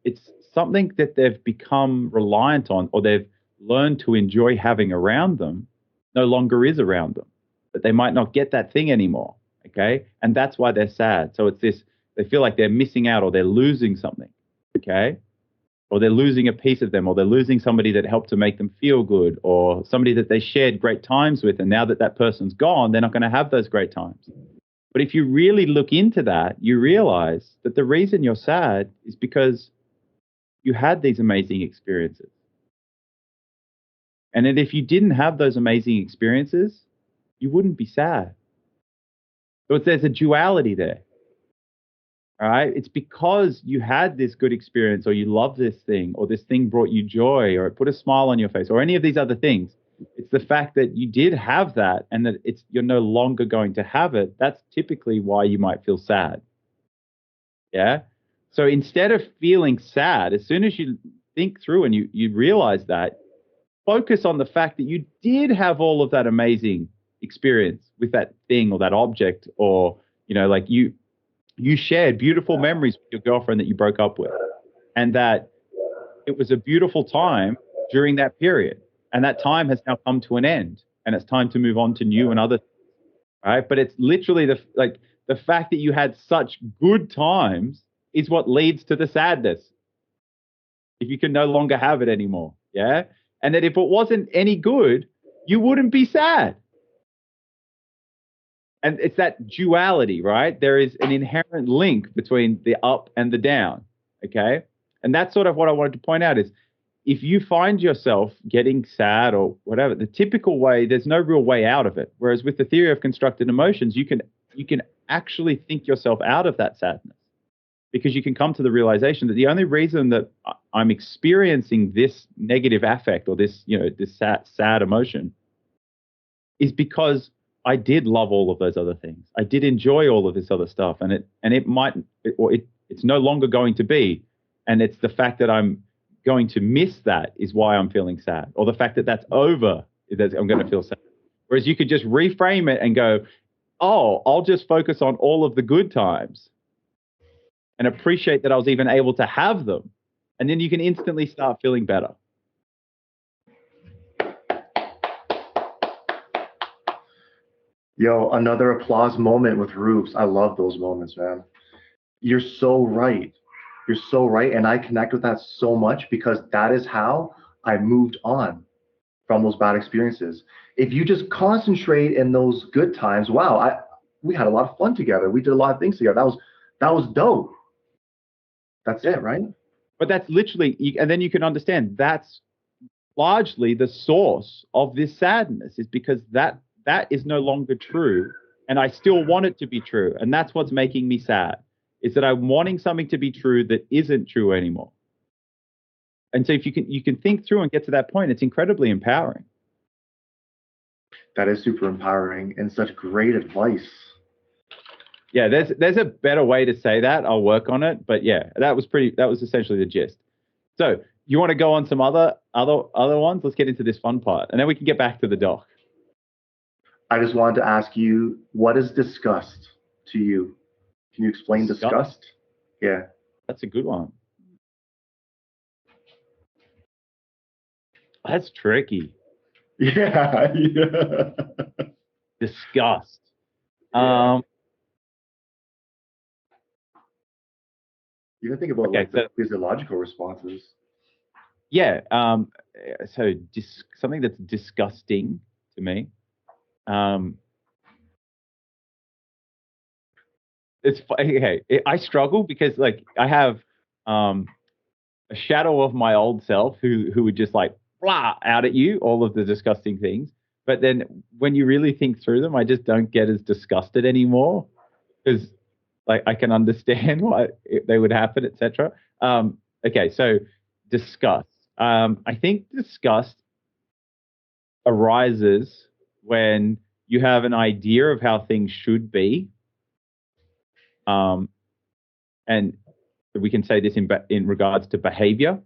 it's something that they've become reliant on, or they've learned to enjoy having around them, no longer is around them. But they might not get that thing anymore. Okay. And that's why they're sad. So it's this, they feel like they're missing out or they're losing something. Okay. or they're losing a piece of them, or they're losing somebody that helped to make them feel good, or somebody that they shared great times with. And now that that person's gone, they're not going to have those great times. But if you really look into that, you realize that the reason you're sad is because you had these amazing experiences. And that if you didn't have those amazing experiences, you wouldn't be sad. So there's a duality there. All right. It's because you had this good experience, or you love this thing, or this thing brought you joy, or it put a smile on your face, or any of these other things. It's the fact that you did have that and that you're no longer going to have it. That's typically why you might feel sad. Yeah. So instead of feeling sad, as soon as you think through and you realize that, focus on the fact that you did have all of that amazing experience with that thing or that object, or, like you shared beautiful memories with your girlfriend that you broke up with, and that it was a beautiful time during that period. And that time has now come to an end, and it's time to move on to new and other things, right? But it's literally the fact that you had such good times is what leads to the sadness. If you can no longer have it anymore, yeah? And that if it wasn't any good, you wouldn't be sad. And it's that duality, right? There is an inherent link between the up and the down, okay? And that's sort of what I wanted to point out is, if you find yourself getting sad or whatever, the typical way, there's no real way out of it. Whereas with the theory of constructed emotions, you can actually think yourself out of that sadness, because you can come to the realization that the only reason that I'm experiencing this negative affect, or this, this sad emotion, is because I did love all of those other things. I did enjoy all of this other stuff, and it's no longer going to be. And it's the fact that I'm going to miss that is why I'm feeling sad, or the fact that that's over is that I'm going to feel sad. Whereas you could just reframe it and go, oh, I'll just focus on all of the good times and appreciate that I was even able to have them. And then you can instantly start feeling better. Yo, another applause moment with Rubes. I love those moments, man. You're so right. You're so right. And I connect with that so much, because that is how I moved on from those bad experiences. If you just concentrate in those good times, wow, we had a lot of fun together. We did a lot of things together. That was dope. That's it, right? But that's literally, and then you can understand that's largely the source of this sadness, is because that is no longer true, and I still want it to be true. And that's what's making me sad, is that I'm wanting something to be true that isn't true anymore. And so if you can think through and get to that point, it's incredibly empowering. That is super empowering and such great advice. Yeah, there's a better way to say that. I'll work on it. But yeah, that was essentially the gist. So you want to go on some other ones? Let's get into this fun part, and then we can get back to the doc. I just wanted to ask you, what is disgust to you? Can you explain disgust? Yeah. That's a good one. That's tricky. Yeah. Disgust. Yeah. You can think about the physiological responses. Yeah. So something that's disgusting to me. It's okay. I struggle because I have a shadow of my old self who would just blah out at you all of the disgusting things. But then when you really think through them, I just don't get as disgusted anymore, because I can understand why they would happen, etc. Okay, so disgust. I think disgust arises when you have an idea of how things should be, and we can say this in regards to behavior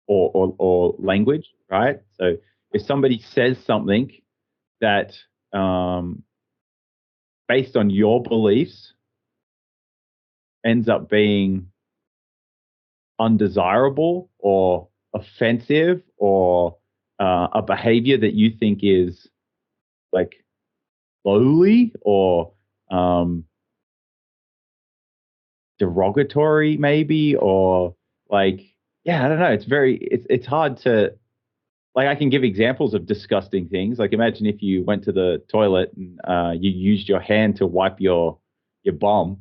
or language, right? So if somebody says something that, based on your beliefs, ends up being undesirable or offensive, or a behavior that you think is lowly or derogatory maybe, or yeah, I don't know. It's hard to, like, I can give examples of disgusting things. Like, imagine if you went to the toilet and you used your hand to wipe your bum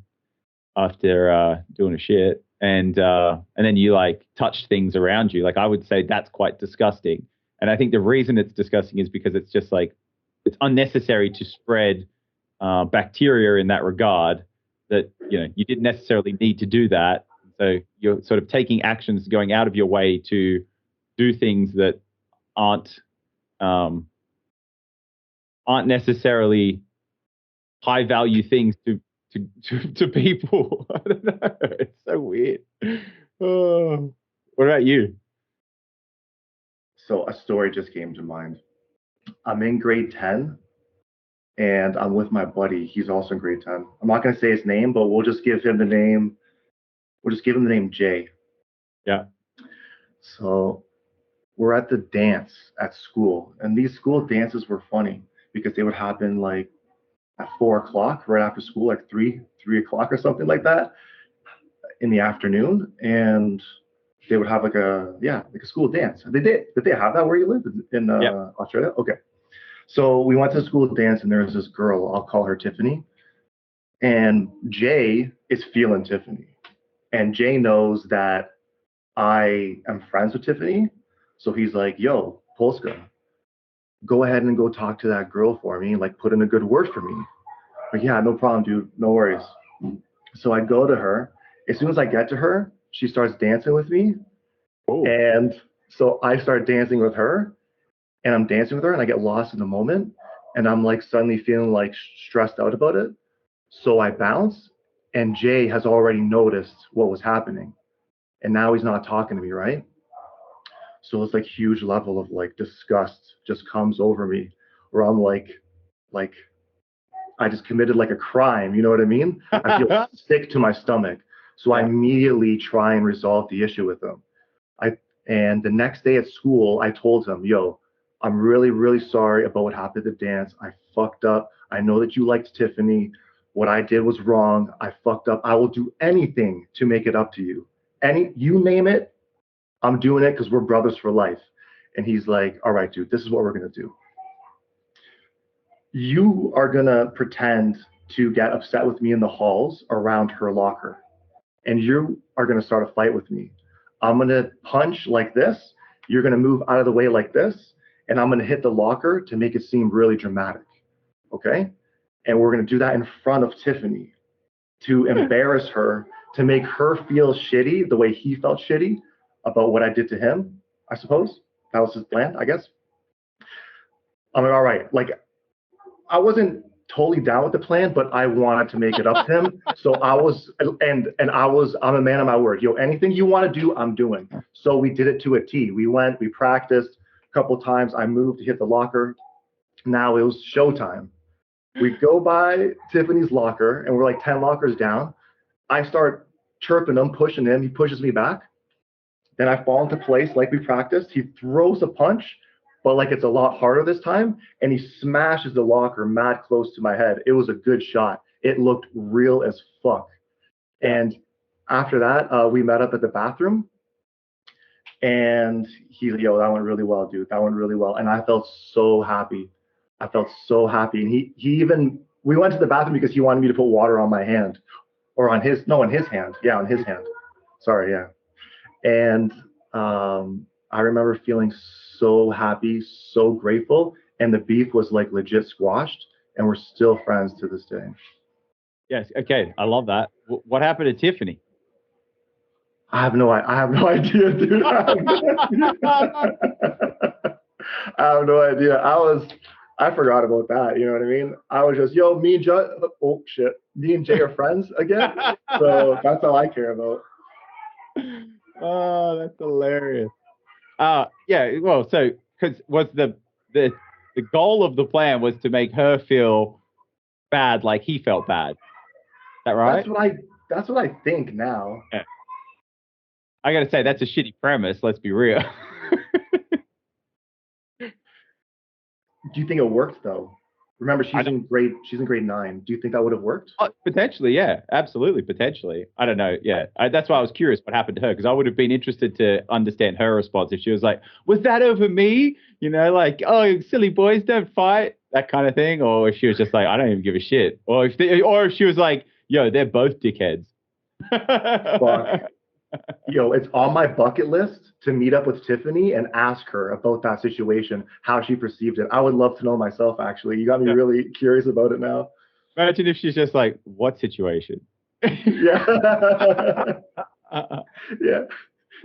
after doing a shit, and then you like touch things around you. Like, I would say that's quite disgusting. And I think the reason it's disgusting is because it's just like it's unnecessary to spread bacteria in that regard. That you didn't necessarily need to do that. So you're sort of taking actions, going out of your way to do things that aren't um, aren't necessarily high value things to people. I don't know. It's so weird. Oh. What about you? So a story just came to mind. I'm in grade 10 and I'm with my buddy. He's also in grade 10. I'm not going to say his name, but we'll just give him the name Jay. Yeah. So we're at the dance at school, and these school dances were funny because they would happen like at 4 o'clock, right after school, like three o'clock or something like that in the afternoon, and they would have like a school dance. Did they have that where you live in Yeah. Australia? Okay, so we went to the school dance, and there was this girl. I'll call her Tiffany, and Jay is feeling Tiffany, and Jay knows that I am friends with Tiffany, so he's like, "Yo, Polska, go ahead and go talk to that girl for me, like put in a good word for me." Like, yeah, no problem, dude. No worries. So I go to her. As soon as I get to her, she starts dancing with me. Oh. And so I start dancing with her and I'm dancing with her and I get lost in the moment. And I'm like suddenly feeling like stressed out about it. So I bounce and Jay has already noticed what was happening. And now he's not talking to me, right? So it's like huge level of like disgust just comes over me where I'm like I just committed like a crime. You know what I mean? I feel sick to my stomach. So I Yeah. immediately try and resolve the issue with him. I and the next day at school, I told him, "Yo, I'm really, really sorry about what happened at the dance. I fucked up. I know that you liked Tiffany. What I did was wrong. I fucked up. I will do anything to make it up to you. You name it, I'm doing it because we're brothers for life." And he's like, "All right, dude, this is what we're gonna do. You are gonna pretend to get upset with me in the halls around her locker, and you are gonna start a fight with me. I'm gonna punch like this. You're gonna move out of the way like this, and I'm gonna hit the locker to make it seem really dramatic. Okay? And we're gonna do that in front of Tiffany to embarrass her, to make her feel shitty the way he felt shitty about what I did to him, I suppose. That was his plan, I guess. I'm like, all right, like I wasn't totally down with the plan, but I wanted to make it up to him. So I was, I'm a man of my word. Yo, anything you want to do, I'm doing. So we did it to a T. We went, we practiced a couple times. I moved to hit the locker. Now it was showtime. We go by Tiffany's locker, and we're like 10 lockers down. I start chirping him, pushing him. He pushes me back. Then I fall into place like we practiced. He throws a punch, but like it's a lot harder this time. And he smashes the locker mad close to my head. It was a good shot. It looked real as fuck. Yeah. And after that, we met up at the bathroom. And he's like, "Yo, that went really well, dude. That went really well." And I felt so happy. I felt so happy. And we went to the bathroom because he wanted me to put water on my hand or on his, no, on his hand. Yeah, on his hand. Sorry, yeah. And I remember feeling so happy, so grateful, and the beef was like legit squashed, and we're still friends to this day. Yes. Okay. I love that. What happened to Tiffany? I have no idea, dude. I have no idea. I forgot about that. You know what I mean? I was just, yo, me and Jay, oh shit, me and Jay are friends again. So that's all I care about. Oh, that's hilarious. Yeah. Well, so because was the goal of the plan was to make her feel bad, like he felt bad. Is that right? That's what I, that's what I think now. Yeah. I got to say that's a shitty premise. Let's be real. Do you think it worked though? Remember, I she's in grade 9. Do you think that would have worked? Potentially, yeah, absolutely, potentially. I don't know. Yeah, that's why I was curious what happened to her because I would have been interested to understand her response if she was like, "Was that over me?" You know, like, "Oh, silly boys, don't fight," that kind of thing, or if she was just like, "I don't even give a shit," or if she was like, "Yo, they're both dickheads." Fuck. Yo, it's on my bucket list to meet up with Tiffany and ask her about that situation, how she perceived it. I would love to know myself, actually. You got me Yeah. really curious about it now. Imagine if she's just like, "What situation?" Yeah. Yeah.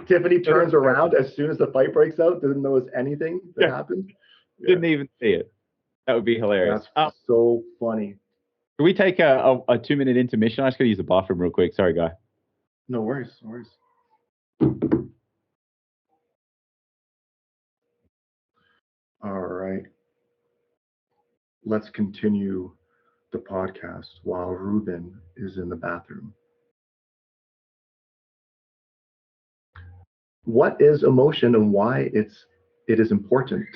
Tiffany turns around as soon as the fight breaks out, doesn't notice anything that Yeah, happened. Yeah. didn't even see it. That would be hilarious. That's so funny. Can we take a 2 minute intermission? I just gotta use the bathroom real quick. Sorry, guy. No worries. No worries. All right. Let's continue the podcast while Ruben is in the bathroom. What is emotion and why it is important?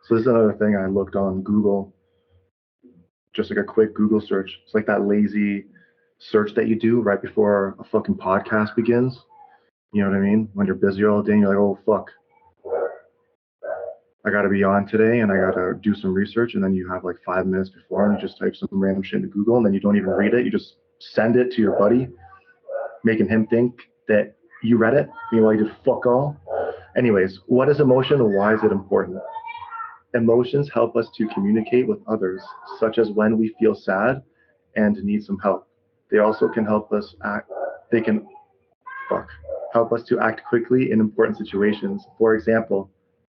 So this is another thing I looked on Google, just like a quick Google search. It's like that lazy search that you do right before a fucking podcast begins. You know what I mean? When you're busy all day and you're like, oh fuck, I gotta be on today and I gotta do some research, and then you have like 5 minutes before and you just type some random shit into Google and then you don't even read it. You just send it to your buddy, making him think that you read it. Meanwhile, you did fuck all. Anyways, what is emotion and why is it important? Emotions help us to communicate with others, such as when we feel sad and need some help. They also can help us act, they can fuck, help us to act quickly in important situations. For example,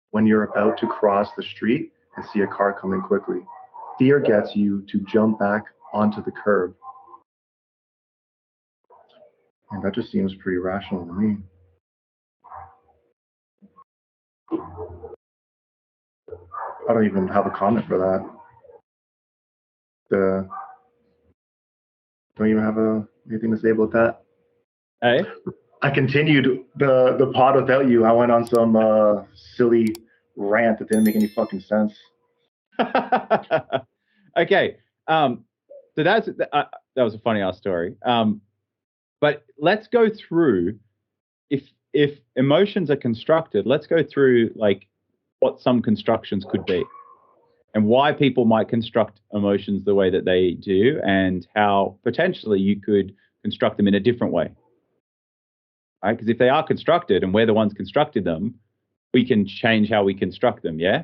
when you're about to cross the street and see a car coming quickly. Fear gets you to jump back onto the curb. And that just seems pretty rational to me. I don't even have a comment for that. The don't even have anything to say about that. Hey. I continued the pod without you. I went on some silly rant that didn't make any fucking sense. Okay. So that was a funny ass story. But let's go through if emotions are constructed. Let's go through like what some constructions could be and why people might construct emotions the way that they do, and how potentially you could construct them in a different way. Right? Because if they are constructed and we're the ones constructed them, we can change how we construct them. Yeah.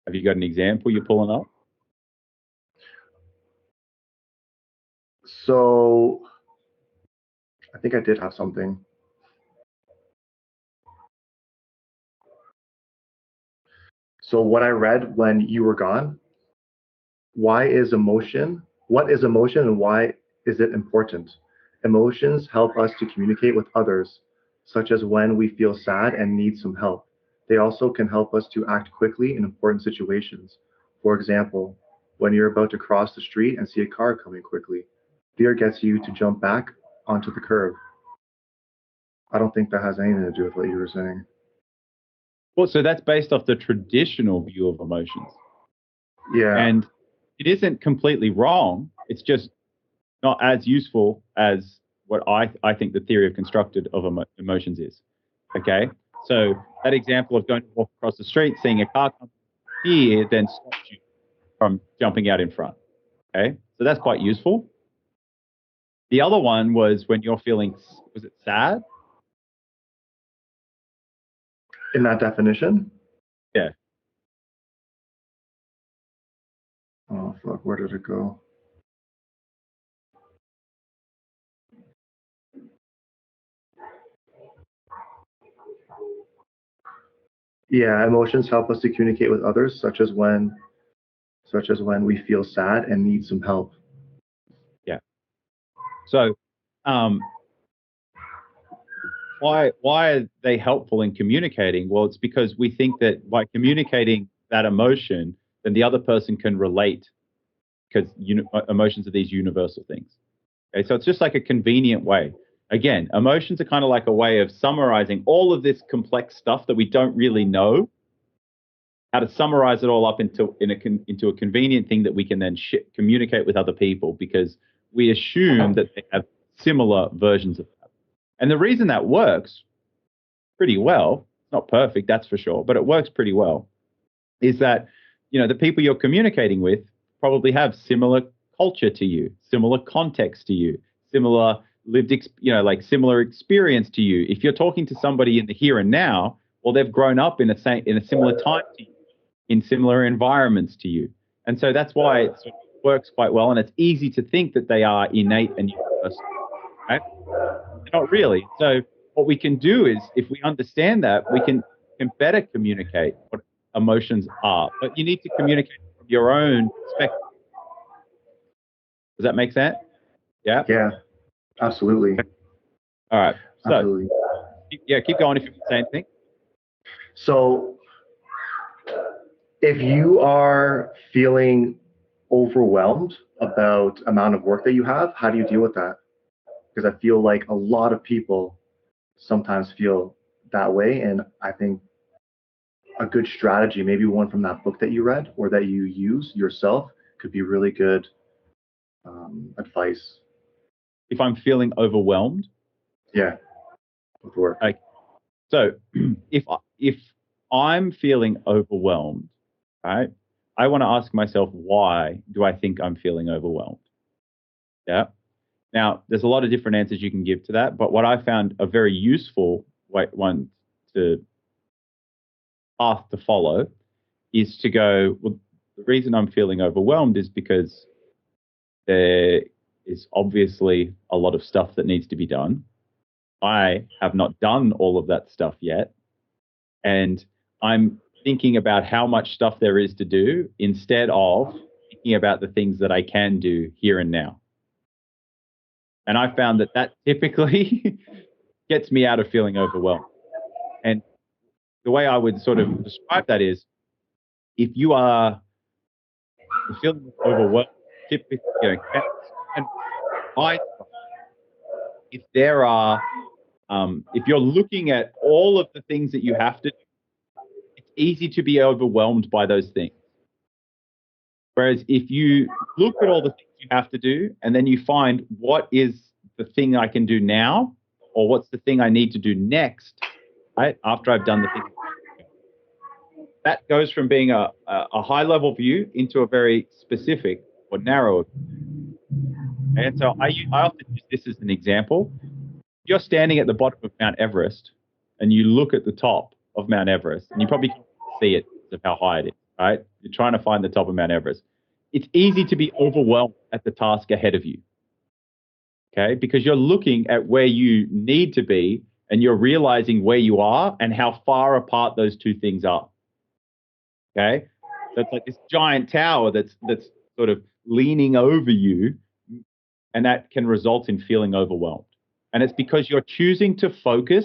Have you got an example you're pulling up? So I think I did have something. So what I read when you were gone, why is emotion? What is emotion and why is it important? Emotions help us to communicate with others, such as when we feel sad and need some help. They also can help us to act quickly in important situations. For example, when you're about to cross the street and see a car coming quickly, fear gets you to jump back onto the curb. I don't think that has anything to do with what you were saying. Well, so that's based off the traditional view of emotions. Yeah. And it isn't completely wrong. It's just not as useful as what I think the theory of constructed of emotions is. Okay. So that example of going to walk across the street, seeing a car come here, then stops you from jumping out in front. Okay. So that's quite useful. The other one was when you're feeling, was it sad? In that definition? Yeah. Oh, fuck. Where did it go? Yeah, emotions help us to communicate with others, such as when we feel sad and need some help. Yeah. So, why are they helpful in communicating? Well, it's because we think that by communicating that emotion, then the other person can relate because emotions are these universal things. Okay, so it's just like a convenient way. Again, emotions are kind of like a way of summarizing all of this complex stuff that we don't really know how to summarize it all up into a convenient thing that we can then communicate with other people, because we assume that they have similar versions of that. And the reason that works pretty well, it's not perfect, that's for sure, but it works pretty well, is that, the people you're communicating with probably have similar culture to you, similar context to you, similar like similar experience to you. If you're talking to somebody in the here and now, well, they've grown up in a similar time to you, in similar environments to you. And so that's why it sort of works quite well. And it's easy to think that they are innate and universal, right? They're not really. So what we can do is, if we understand that, we can better communicate what emotions are. But you need to communicate from your own perspective. Does that make sense? Yeah? Yeah, absolutely. All right. So, Absolutely. keep going if you want to say anything. So if you are feeling overwhelmed about amount of work that you have, how do you deal with that? Because I feel like a lot of people sometimes feel that way, and I think a good strategy, maybe one from that book that you read or that you use yourself, could be really good advice. If I'm feeling overwhelmed, Yeah, with work. okay. So if I'm feeling overwhelmed, right, I want to ask myself, why do I think I'm feeling overwhelmed? Yeah. Now, there's a lot of different answers you can give to that, but what I found a very useful one to path to follow is to go, well, the reason I'm feeling overwhelmed is because there is obviously a lot of stuff that needs to be done. I have not done all of that stuff yet. And I'm thinking about how much stuff there is to do instead of thinking about the things that I can do here and now. And I found that typically gets me out of feeling overwhelmed. And the way I would sort of describe that is, if you are feeling overwhelmed, typically, and I, if there are, if you're looking at all of the things that you have to do, it's easy to be overwhelmed by those things. Whereas if you look at all the things you have to do, and then you find what is the thing I can do now, or what's the thing I need to do next, right, after I've done the thing, that goes from being a high level view into a very specific or narrow. And so I often use this as an example. You're standing at the bottom of Mount Everest and you look at the top of Mount Everest, and you probably can't see it because of how high it is, right? You're trying to find the top of Mount Everest. It's easy to be overwhelmed at the task ahead of you, okay? Because you're looking at where you need to be and you're realizing where you are and how far apart those two things are, okay? So it's like this giant tower that's sort of leaning over you, and that can result in feeling overwhelmed. And it's because you're choosing to focus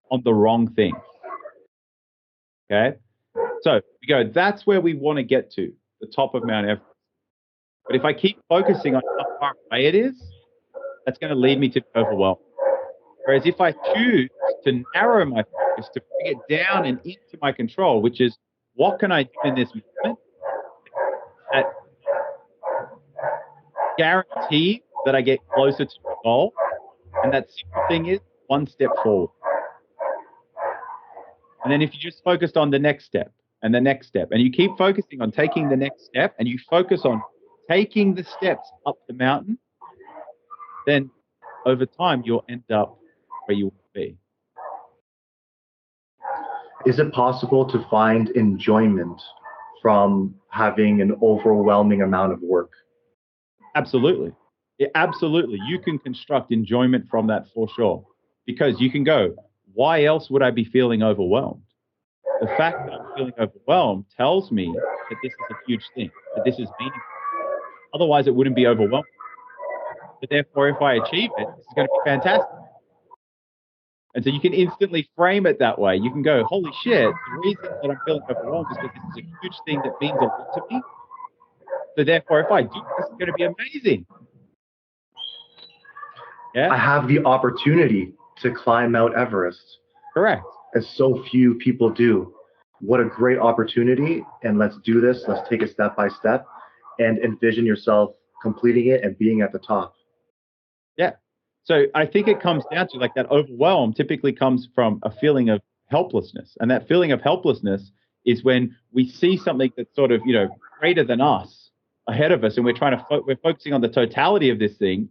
on the wrong thing. Okay? So we go, that's where we want to get to, the top of Mount Everest. But if I keep focusing on how far away it is, that's going to lead me to be overwhelmed. Whereas if I choose to narrow my focus, to bring it down and into my control, which is, what can I do in this moment that guarantees that I get closer to my goal? And that simple thing is one step forward. And then if you just focused on the next step and the next step, and you keep focusing on taking the next step, and you focus on taking the steps up the mountain, then over time you'll end up where you want to be. Is it possible to find enjoyment from having an overwhelming amount of work? Absolutely. Yeah, absolutely. You can construct enjoyment from that for sure. Because you can go, why else would I be feeling overwhelmed? The fact that I'm feeling overwhelmed tells me that this is a huge thing, that this is meaningful. Otherwise, it wouldn't be overwhelming. But therefore, if I achieve it, this is going to be fantastic. And so you can instantly frame it that way. You can go, holy shit, the reason that I'm feeling overwhelmed is because this is a huge thing that means a lot to me. So therefore, if I do this, it's going to be amazing. Yeah. I have the opportunity to climb Mount Everest, Correct. as so few people do. what a great opportunity, and let's do this. Let's take it step by step and envision yourself completing it and being at the top. Yeah. So I think it comes down to like that overwhelm typically comes from a feeling of helplessness. And that feeling of helplessness is when we see something that's sort of, greater than us ahead of us. And we're focusing on the totality of this thing,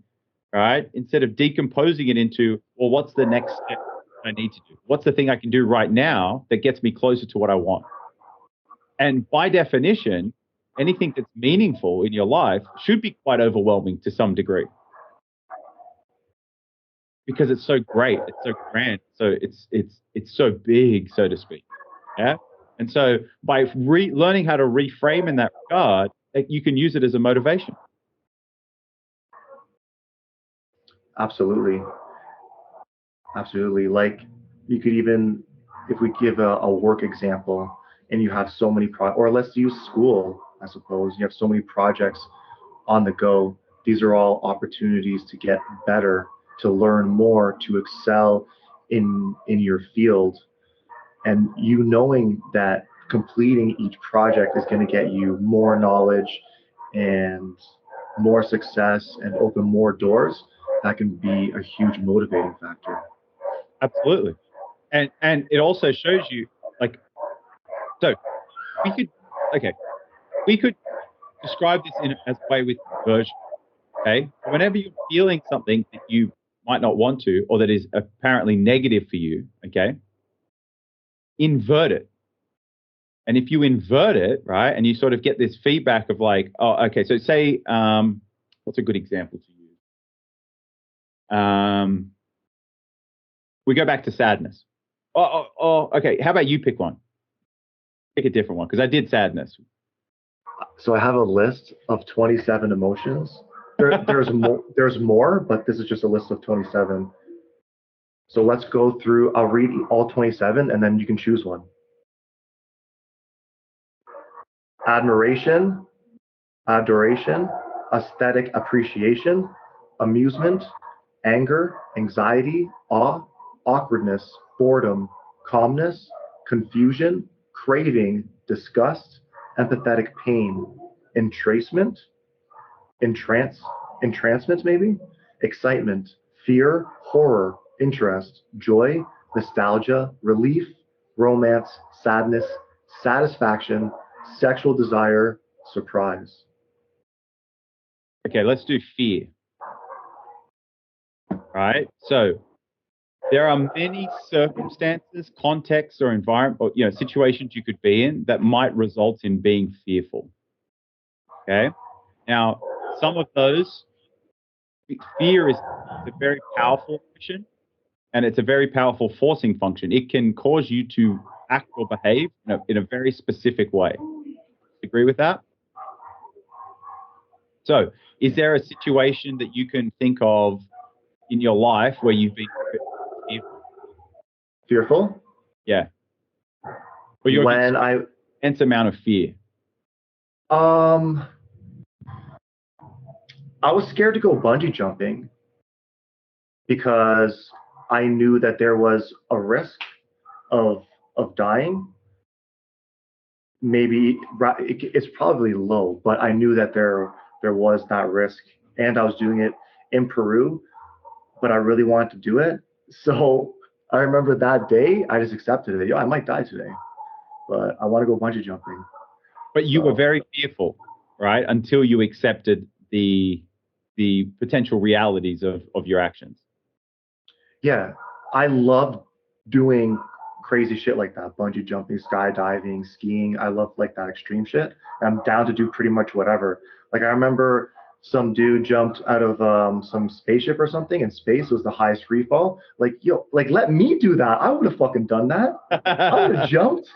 right? Instead of decomposing it into, well, what's the next step I need to do? What's the thing I can do right now that gets me closer to what I want? And by definition, anything that's meaningful in your life should be quite overwhelming to some degree because it's so great, it's so grand, so it's so big, so to speak. Yeah. And so by learning how to reframe in that regard, you can use it as a motivation. Absolutely. Absolutely. Like you could even, if we give a work example and you have so many or let's use school, I suppose. You have so many projects on the go. These are all opportunities to get better, to learn more, to excel in your field. And you knowing that completing each project is going to get you more knowledge and more success and open more doors, that can be a huge motivating factor. Absolutely. And it also shows you like, so we could, okay, we could describe this in as a way with conversion. Okay. Whenever you're feeling something that you might not want to, or that is apparently negative for you, okay, invert it. And if you invert it, right, and you sort of get this feedback of like, oh, okay, so say, what's a good example to use? We go back to sadness. Okay. How about you pick one? Pick a different one because I did sadness. So I have a list of 27 emotions. There's more, but this is just a list of 27. So let's go through. I'll read all 27, and then you can choose one. Admiration, adoration, aesthetic appreciation, amusement, anger, anxiety, awe, awkwardness, boredom, calmness, confusion, craving, disgust, empathetic pain, entracement, entrance, entrancement maybe, excitement, fear, horror, interest, joy, nostalgia, relief, romance, sadness, satisfaction, sexual desire, surprise. Okay, let's do fear. Right. So there are many circumstances, contexts, or environment, or situations you could be in that might result in being fearful. Okay. Now, some of those, fear is a very powerful emotion, and it's a very powerful forcing function. It can cause you to act or behave in a very specific way. Agree with that? So, is there a situation that you can think of in your life where you've been fearful? Fearful? Yeah. Or you've When I experienced an immense amount of fear. um I was scared to go bungee jumping because I knew that there was a risk of dying. Maybe it's probably low, but I knew that there was that risk, and I was doing it in Peru, but I really wanted to do it. So I remember that day, I just accepted it. Yo, I might die today, but I want to go bungee jumping. But you were So very fearful, right? Until you accepted the potential realities of your actions. yeah, I love doing crazy shit like that, bungee jumping, skydiving, skiing. I love like that extreme shit. I'm down to do pretty much whatever. Like I remember some dude jumped out of some spaceship or something, and space was the highest free fall. Like yo, like let me do that. I would have fucking done that. I would have jumped.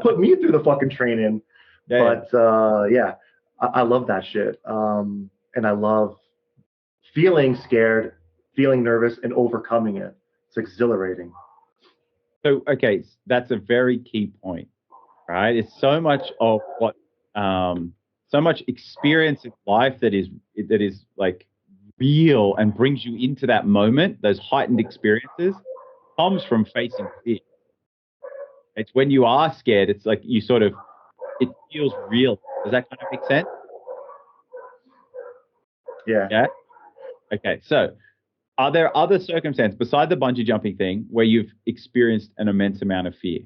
Put me through the fucking training. Yeah. But yeah, I love that shit. And I love feeling scared, feeling nervous, and overcoming it. It's exhilarating. So, okay, that's a very key point, right? It's so much of what, so much experience in life that is like real and brings you into that moment. Those heightened experiences comes from facing fear. It's when you are scared, it's like you sort of, it feels real. Does that kind of make sense? Yeah. Yeah. Okay. So are there other circumstances beside the bungee jumping thing where you've experienced an immense amount of fear?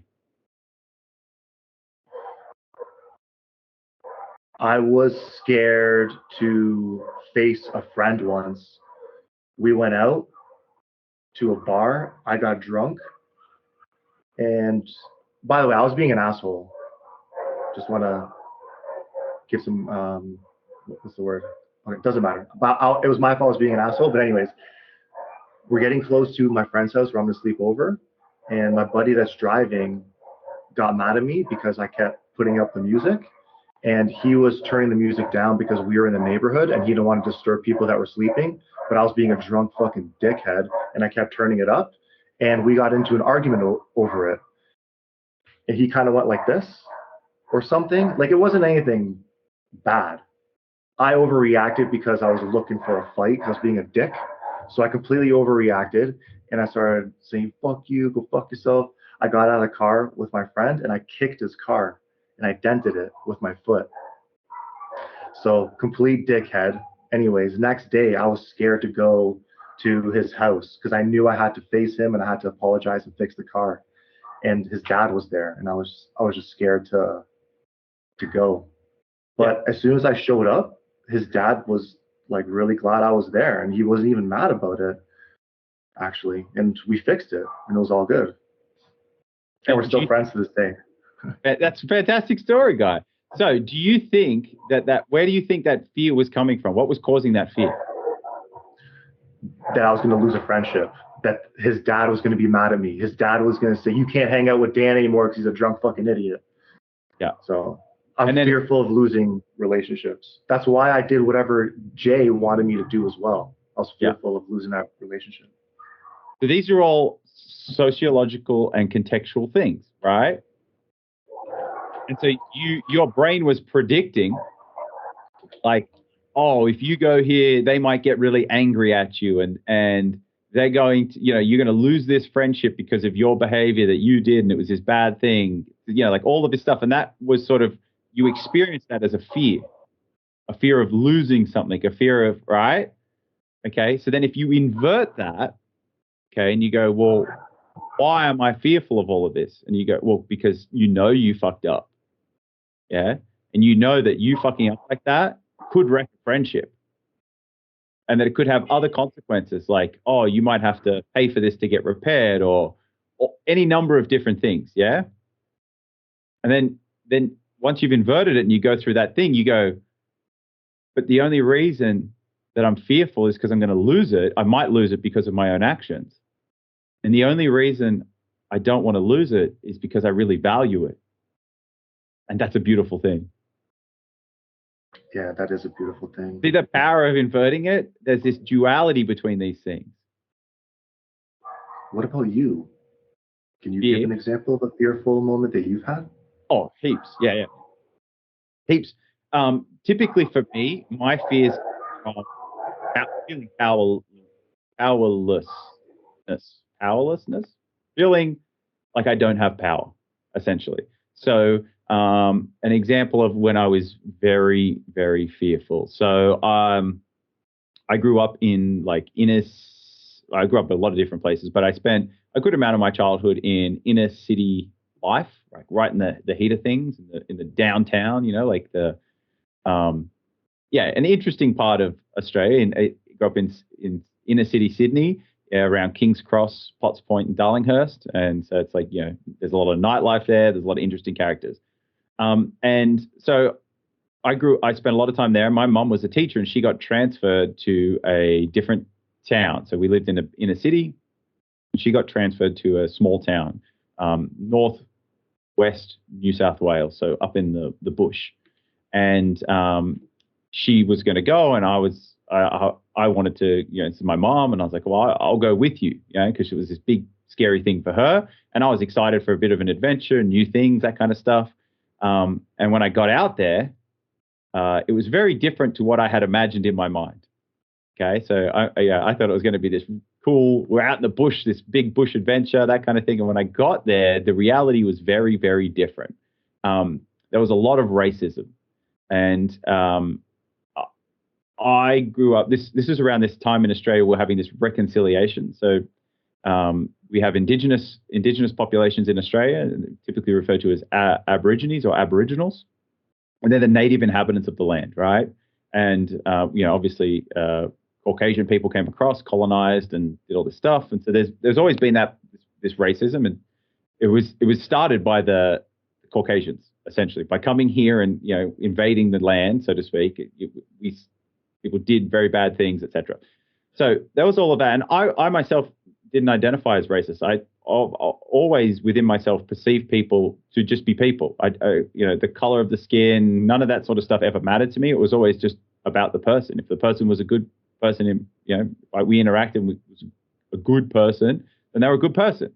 I was scared to face a friend once. We went out to a bar. I got drunk. And by the way, I was being an asshole. Just want to give some, what's the word? Okay, doesn't matter. It was my fault I was being an asshole. But, anyways, we're getting close to my friend's house where I'm going to sleep over. And my buddy that's driving got mad at me because I kept putting up the music. And he was turning the music down because we were in the neighborhood and he didn't want to disturb people that were sleeping. But I was being a drunk fucking dickhead and I kept turning it up. And we got into an argument over it. And he kind of went like this or something. Like it wasn't anything bad. I overreacted because I was looking for a fight. I was being a dick. So I completely overreacted and I started saying, fuck you, go fuck yourself. I got out of the car with my friend and I kicked his car and I dented it with my foot. So complete dickhead. Anyways, next day I was scared to go to his house because I knew I had to face him and I had to apologize and fix the car. And his dad was there and I was just scared to go. Yeah. But as soon as I showed up, his dad was like really glad I was there and he wasn't even mad about it actually. And we fixed it and it was all good. And we're And still friends to this day. that's a fantastic story, guy. So do you think where do you think that fear was coming from? What was causing that fear? That I was going to lose a friendship, that his dad was going to be mad at me. His dad was going to say, you can't hang out with Dan anymore because he's a drunk fucking idiot. Yeah. So I'm And then fearful of losing relationships. That's why I did whatever Jay wanted me to do as well. I was yeah. fearful of losing that relationship. So these are all sociological and contextual things, right? And so your brain was predicting like, oh, if you go here, they might get really angry at you and they're going to, you're going to lose this friendship because of your behavior that you did and it was this bad thing, like all of this stuff. And that was sort of, you experienced that as a fear of losing something, a fear of, right? Okay. So then if you invert that, okay, and you go, well, why am I fearful of all of this? And you go, well, because you fucked up. Yeah. And you know that you fucking up like that could wreck a friendship and that it could have other consequences like, oh, you might have to pay for this to get repaired or any number of different things. Yeah. And then once you've inverted it and you go through that thing, you go, but the only reason that I'm fearful is because I'm going to lose it. I might lose it because of my own actions. And the only reason I don't want to lose it is because I really value it. And that's a beautiful thing. Yeah, that is a beautiful thing. See the power of inverting it? There's this duality between these things. What about you? Can you give Fear. an example of a fearful moment that you've had? Oh, heaps. Yeah, yeah. Heaps. Typically for me, my fears are feeling powerlessness. Powerlessness? Feeling like I don't have power, essentially. So an example of when I was very, very fearful. So I grew up in I grew up in a lot of different places, but I spent a good amount of my childhood in inner city life, like right in the heat of things, in the downtown, like um, an interesting part of Australia. And I grew up in inner city Sydney, around King's Cross, Potts Point, and Darlinghurst. And so it's like, there's a lot of nightlife there. There's a lot of interesting characters. And so I spent a lot of time there. My mum was a teacher and she got transferred to a different town. So we lived in a city. She got transferred to a small town, northwest New South Wales, so up in the bush. And she was going to go, and I wanted to, it's my mom, and I was like, well, I'll go with you, because it was this big scary thing for her, and I was excited for a bit of an adventure, new things, that kind of stuff. And when I got out there, it was very different to what I had imagined in my mind. Okay, so I thought it was going to be this cool. We're out in the bush, this big bush adventure, that kind of thing. And when I got there, the reality was very, very different. There was a lot of racism. And I grew up, this is around this time in Australia, we're having this reconciliation. So we have indigenous populations in Australia, typically referred to as Aborigines or Aboriginals. And they're the native inhabitants of the land, right? And, obviously, Caucasian people came across, colonized, and did all this stuff. And so there's always been this racism. And it was started by the Caucasians, essentially, by coming here and, invading the land, so to speak. People did very bad things, etc. So that was all of that. And I myself didn't identify as racist. I always within myself perceived people to just be people. The color of the skin, none of that sort of stuff ever mattered to me. It was always just about the person. If the person was a good person, we interacted with a good person, then they were a good person.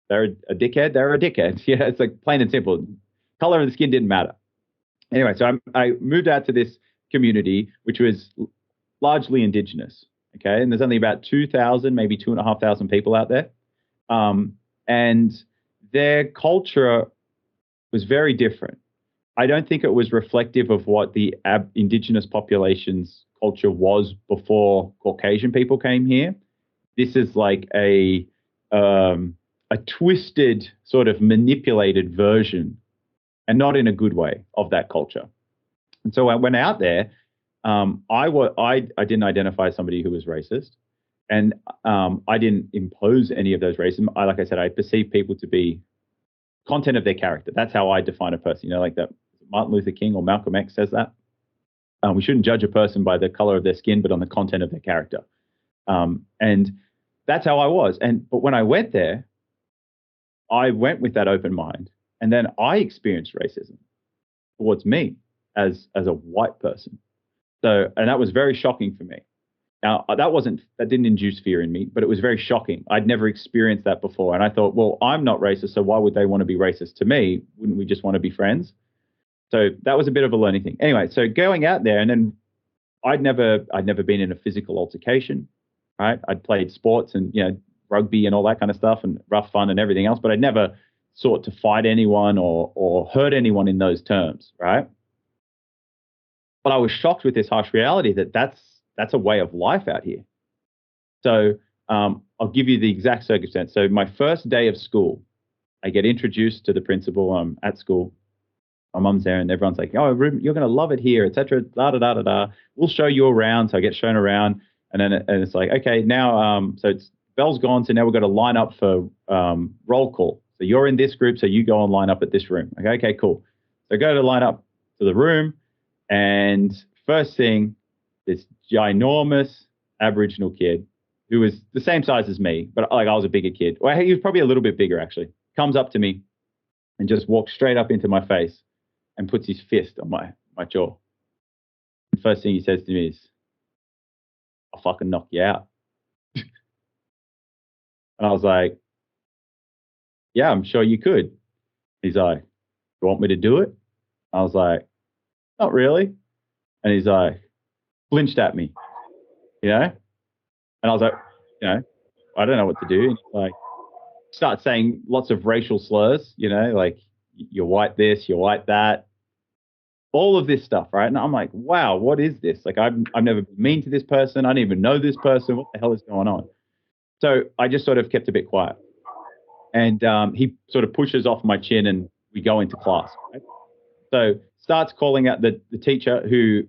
They're a dickhead, they're a dickhead. Yeah, it's like plain and simple. Color of the skin didn't matter. Anyway, so I moved out to this community, which was largely indigenous. Okay, and there's only about 2,000, maybe 2,500 people out there. And their culture was very different. I don't think it was reflective of what the indigenous population's culture was before Caucasian people came here. This is like a twisted, sort of manipulated version, and not in a good way, of that culture. And so I went out there. I didn't identify as somebody who was racist. And I didn't impose any of those racism. Like I said, I perceive people to be content of their character. That's how I define a person. Like that Martin Luther King or Malcolm X says that. We shouldn't judge a person by the color of their skin, but on the content of their character. And that's how I was. But when I went there, I went with that open mind. And then I experienced racism towards me as a white person. So, and that was very shocking for me. Now, that didn't induce fear in me, but it was very shocking. I'd never experienced that before. And I thought, well, I'm not racist, so why would they want to be racist to me? Wouldn't we just want to be friends? So that was a bit of a learning thing. Anyway, so going out there, and then I'd never been in a physical altercation, right? I'd played sports and, rugby and all that kind of stuff and rough fun and everything else, but I'd never sought to fight anyone or hurt anyone in those terms, right? But I was shocked with this harsh reality that's a way of life out here. So I'll give you the exact circumstance. So my first day of school, I get introduced to the principal at school. My mum's there and everyone's like, oh, Ruben, you're going to love it here, etc. Da, da, da, da, da. We'll show you around. So I get shown around. And then it's like, okay, now, so it's bell's gone. So now we've got to line up for roll call. So you're in this group. So you go and line up at this room. Okay, cool. So go to line up to the room. And first thing, this ginormous Aboriginal kid who was the same size as me, but like I was a bigger kid. Well, he was probably a little bit bigger actually. Comes up to me and just walks straight up into my face and puts his fist on my jaw. The first thing he says to me is, I'll fucking knock you out. And I was like, yeah, I'm sure you could. He's like, you want me to do it? I was like, not really. And he's like, flinched at me, And I was like, I don't know what to do. And he's like, start saying lots of racial slurs, like you're white this, you're white that, all of this stuff, right? And I'm like, wow, what is this? Like I've never been mean to this person. I don't even know this person. What the hell is going on? So I just sort of kept a bit quiet. And he sort of pushes off my chin and we go into class. Right? So starts calling out the teacher who,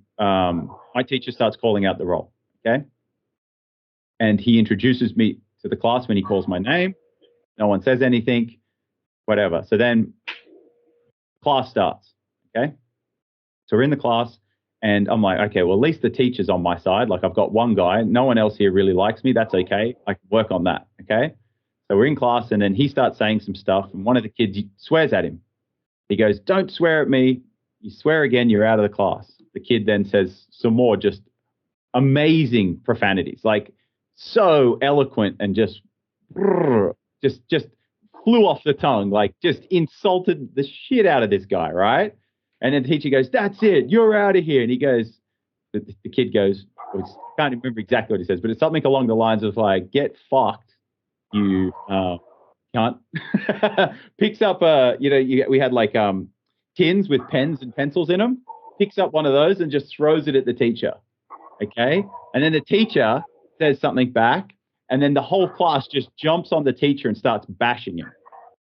my teacher starts calling out the roll, okay? And he introduces me to the class when he calls my name. No one says anything, whatever. So then class starts, okay? So we're in the class and I'm like, okay, well, at least the teacher's on my side. Like I've got one guy. No one else here really likes me. That's okay. I can work on that, okay? So we're in class and then he starts saying some stuff and one of the kids swears at him. He goes, don't swear at me. You swear again, you're out of the class. The kid then says some more just amazing profanities, like so eloquent and just flew off the tongue, like just insulted the shit out of this guy, right? And then the teacher goes, that's it, you're out of here. And he goes, the kid goes, which I can't remember exactly what he says, but it's something along the lines of like, get fucked, you can't. Picks up, we had like tins with pens and pencils in them, picks up one of those and just throws it at the teacher. Okay. And then the teacher says something back, and then the whole class just jumps on the teacher and starts bashing him.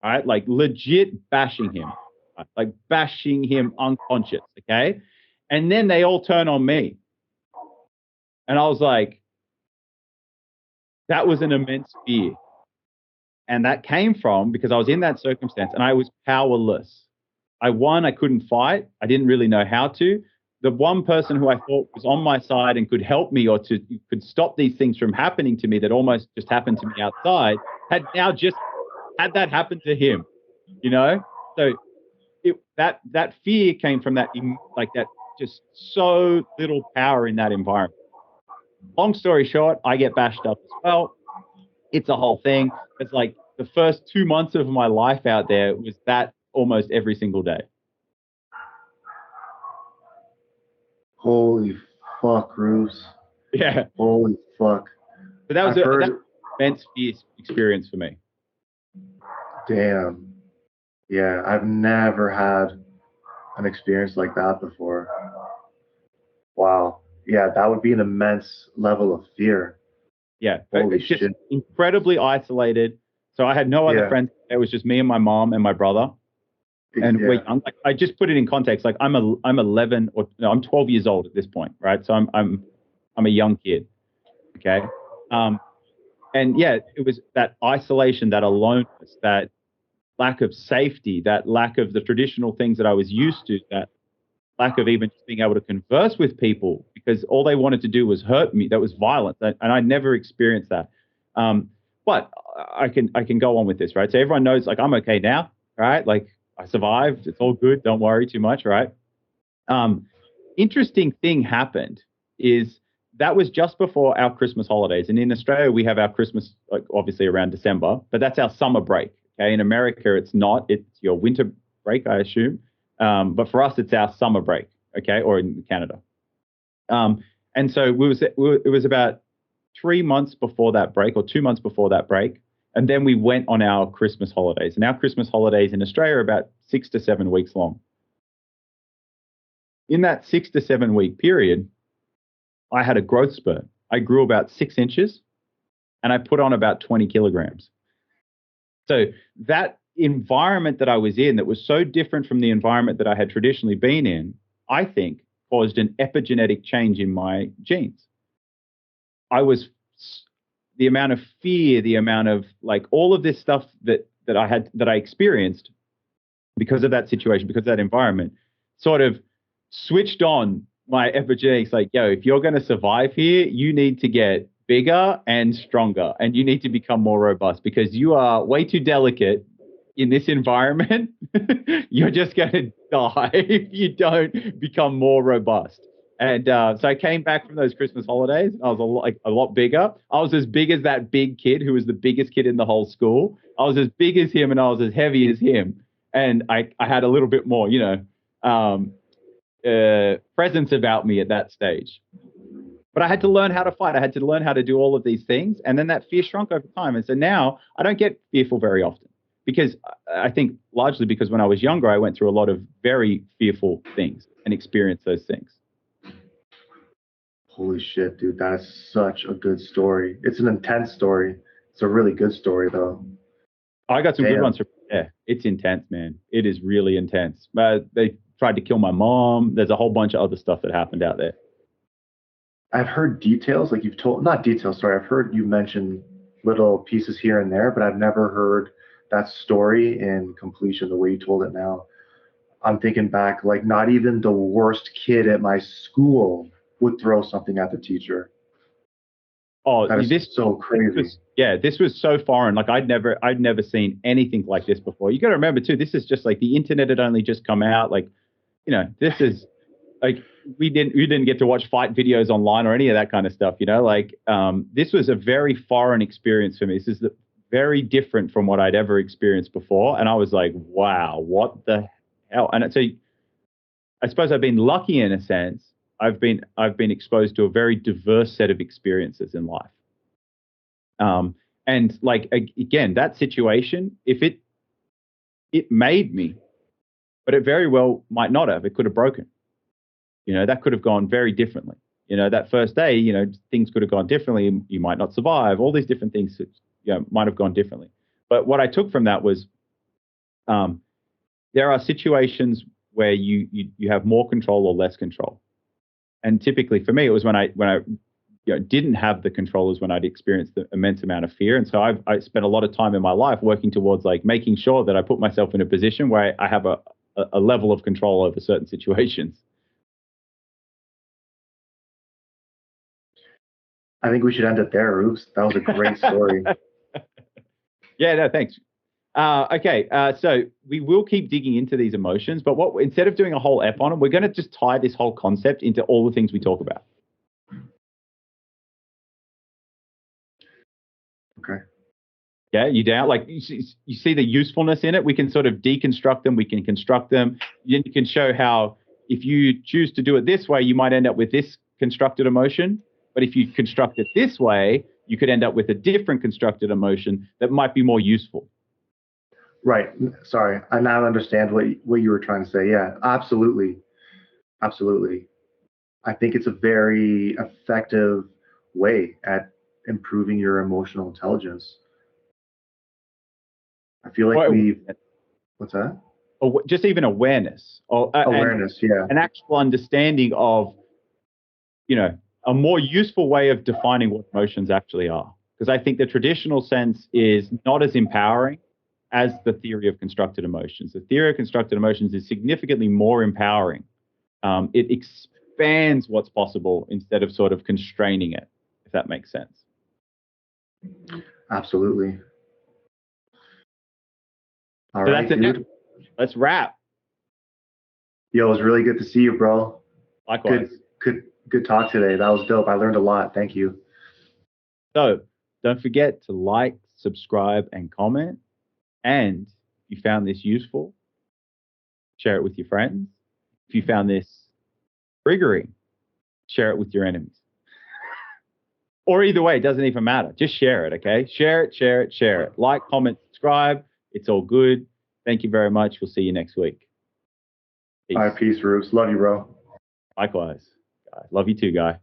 All right. Like legit bashing him, right? Like bashing him unconscious. Okay. And then they all turn on me. And I was like, that was an immense fear. And that came from because I was in that circumstance and I was powerless. I couldn't fight. I didn't really know how to. The one person who I thought was on my side and could help me or could stop these things from happening to me that almost just happened to me outside had now just had that happen to him, you know? So that fear came from that, like that, just so little power in that environment. Long story short, I get bashed up as well. It's a whole thing. It's like the first 2 months of my life out there was that almost every single day. Holy fuck, Bruce. Yeah. Holy fuck. But that was I've an heard. immense fierce experience for me. Damn. Yeah, I've never had an experience like that before. Wow. Yeah, that would be an immense level of fear. Yeah. Holy It's just shit. incredibly isolated. So I had no other Yeah. friends. It was just me and my mom and my brother. And we're Yeah. young. Like, I just put it in context. Like I'm 11 or no, I'm 12 years old at this point, right? So I'm a young kid. Okay. And yeah, it was that isolation, that aloneness, that lack of safety, that lack of the traditional things that I was used to, that lack of even just being able to converse with people because all they wanted to do was hurt me. That was violent, and I never experienced that. But I can go on with this, right? So everyone knows, like, I'm okay now, right? Like, I survived. It's all good. Don't worry too much, right? Um, Interesting thing happened is that was just before our Christmas holidays. And in Australia, we have our Christmas, like, obviously around December, but that's our summer break. Okay. In America, it's not. It's your winter break, I assume. But for us, it's our summer break. Okay. Or in Canada. And so it was about 3 months before that break or 2 months before that break. And then we went on our Christmas holidays. And our Christmas holidays in Australia are about 6 to 7 weeks long. In that 6 to 7 week period, I had a growth spurt. I grew about 6 inches and I put on about 20 kilograms. So that environment that I was in that was so different from the environment that I had traditionally been in, I think caused an epigenetic change in my genes. I was the amount of fear, the amount of like all of this stuff that I experienced because of that situation, because of that environment, sort of switched on my epigenetics. Like, yo, if you're going to survive here, you need to get bigger and stronger, and you need to become more robust because you are way too delicate in this environment. You're just going to die if you don't become more robust. And so I came back from those Christmas holidays. I was a lot bigger. I was as big as that big kid who was the biggest kid in the whole school. I was as big as him and I was as heavy as him. And I had a little bit more, presence about me at that stage. But I had to learn how to fight. I had to learn how to do all of these things. And then that fear shrunk over time. And so now I don't get fearful very often because I think largely because when I was younger, I went through a lot of very fearful things and experienced those things. Holy shit, dude. That is such a good story. It's an intense story. It's a really good story, though. I got some good Damn. ones. Yeah, it's intense, man. It is really intense. They tried to kill my mom. There's a whole bunch of other stuff that happened out there. I've heard details, like you've told, not details, sorry. I've heard you mention little pieces here and there, but I've never heard that story in completion the way you told it now. I'm thinking back, like not even the worst kid at my school would throw something at the teacher. Oh, That is so this crazy. this was so foreign. Like I'd never seen anything like this before. You got to remember too, this is just like the internet had only just come out. Like, this is like we didn't get to watch fight videos online or any of that kind of stuff. Like this was a very foreign experience for me. This is very different from what I'd ever experienced before, and I was like, wow, what the hell? And so I suppose I've been lucky in a sense I've been exposed to a very diverse set of experiences in life. And like again, that situation, if it made me, but it very well might not have. It could have broken. That could have gone very differently. That first day, things could have gone differently. You might not survive. All these different things, might have gone differently. But what I took from that was, there are situations where you have more control or less control. And typically for me, it was when I didn't have the control, is when I'd experienced the immense amount of fear. And so I spent a lot of time in my life working towards like making sure that I put myself in a position where I have a level of control over certain situations. I think we should end it there, Rubes. That was a great story. Yeah, no, thanks. Okay, so we will keep digging into these emotions, but instead of doing a whole ep on them, we're going to just tie this whole concept into all the things we talk about. Okay. Yeah, you down? Like you see the usefulness in it. We can sort of deconstruct them. We can construct them. You can show how if you choose to do it this way, you might end up with this constructed emotion. But if you construct it this way, you could end up with a different constructed emotion that might be more useful. Right. Sorry. I now understand what you were trying to say. Yeah, absolutely. Absolutely. I think it's a very effective way at improving your emotional intelligence. I feel like what's that? Or just even awareness, or Awareness, yeah. an actual understanding of, a more useful way of defining what emotions actually are. Because I think the traditional sense is not as empowering as the theory of constructed emotions. The theory of constructed emotions is significantly more empowering. It expands what's possible instead of sort of constraining it, if that makes sense. Absolutely. All So right, dude. Let's wrap. Yo, it was really good to see you, bro. Likewise. Good talk today. That was dope. I learned a lot. Thank you. So don't forget to like, subscribe, and comment. And if you found this useful, share it with your friends. If you found this triggering, share it with your enemies. Or either way, it doesn't even matter. Just share it, okay? Share it, share it, share it. Like, comment, subscribe. It's all good. Thank you very much. We'll see you next week. Peace. All right, peace, Rubes. Love you, bro. Likewise. Love you too, guy.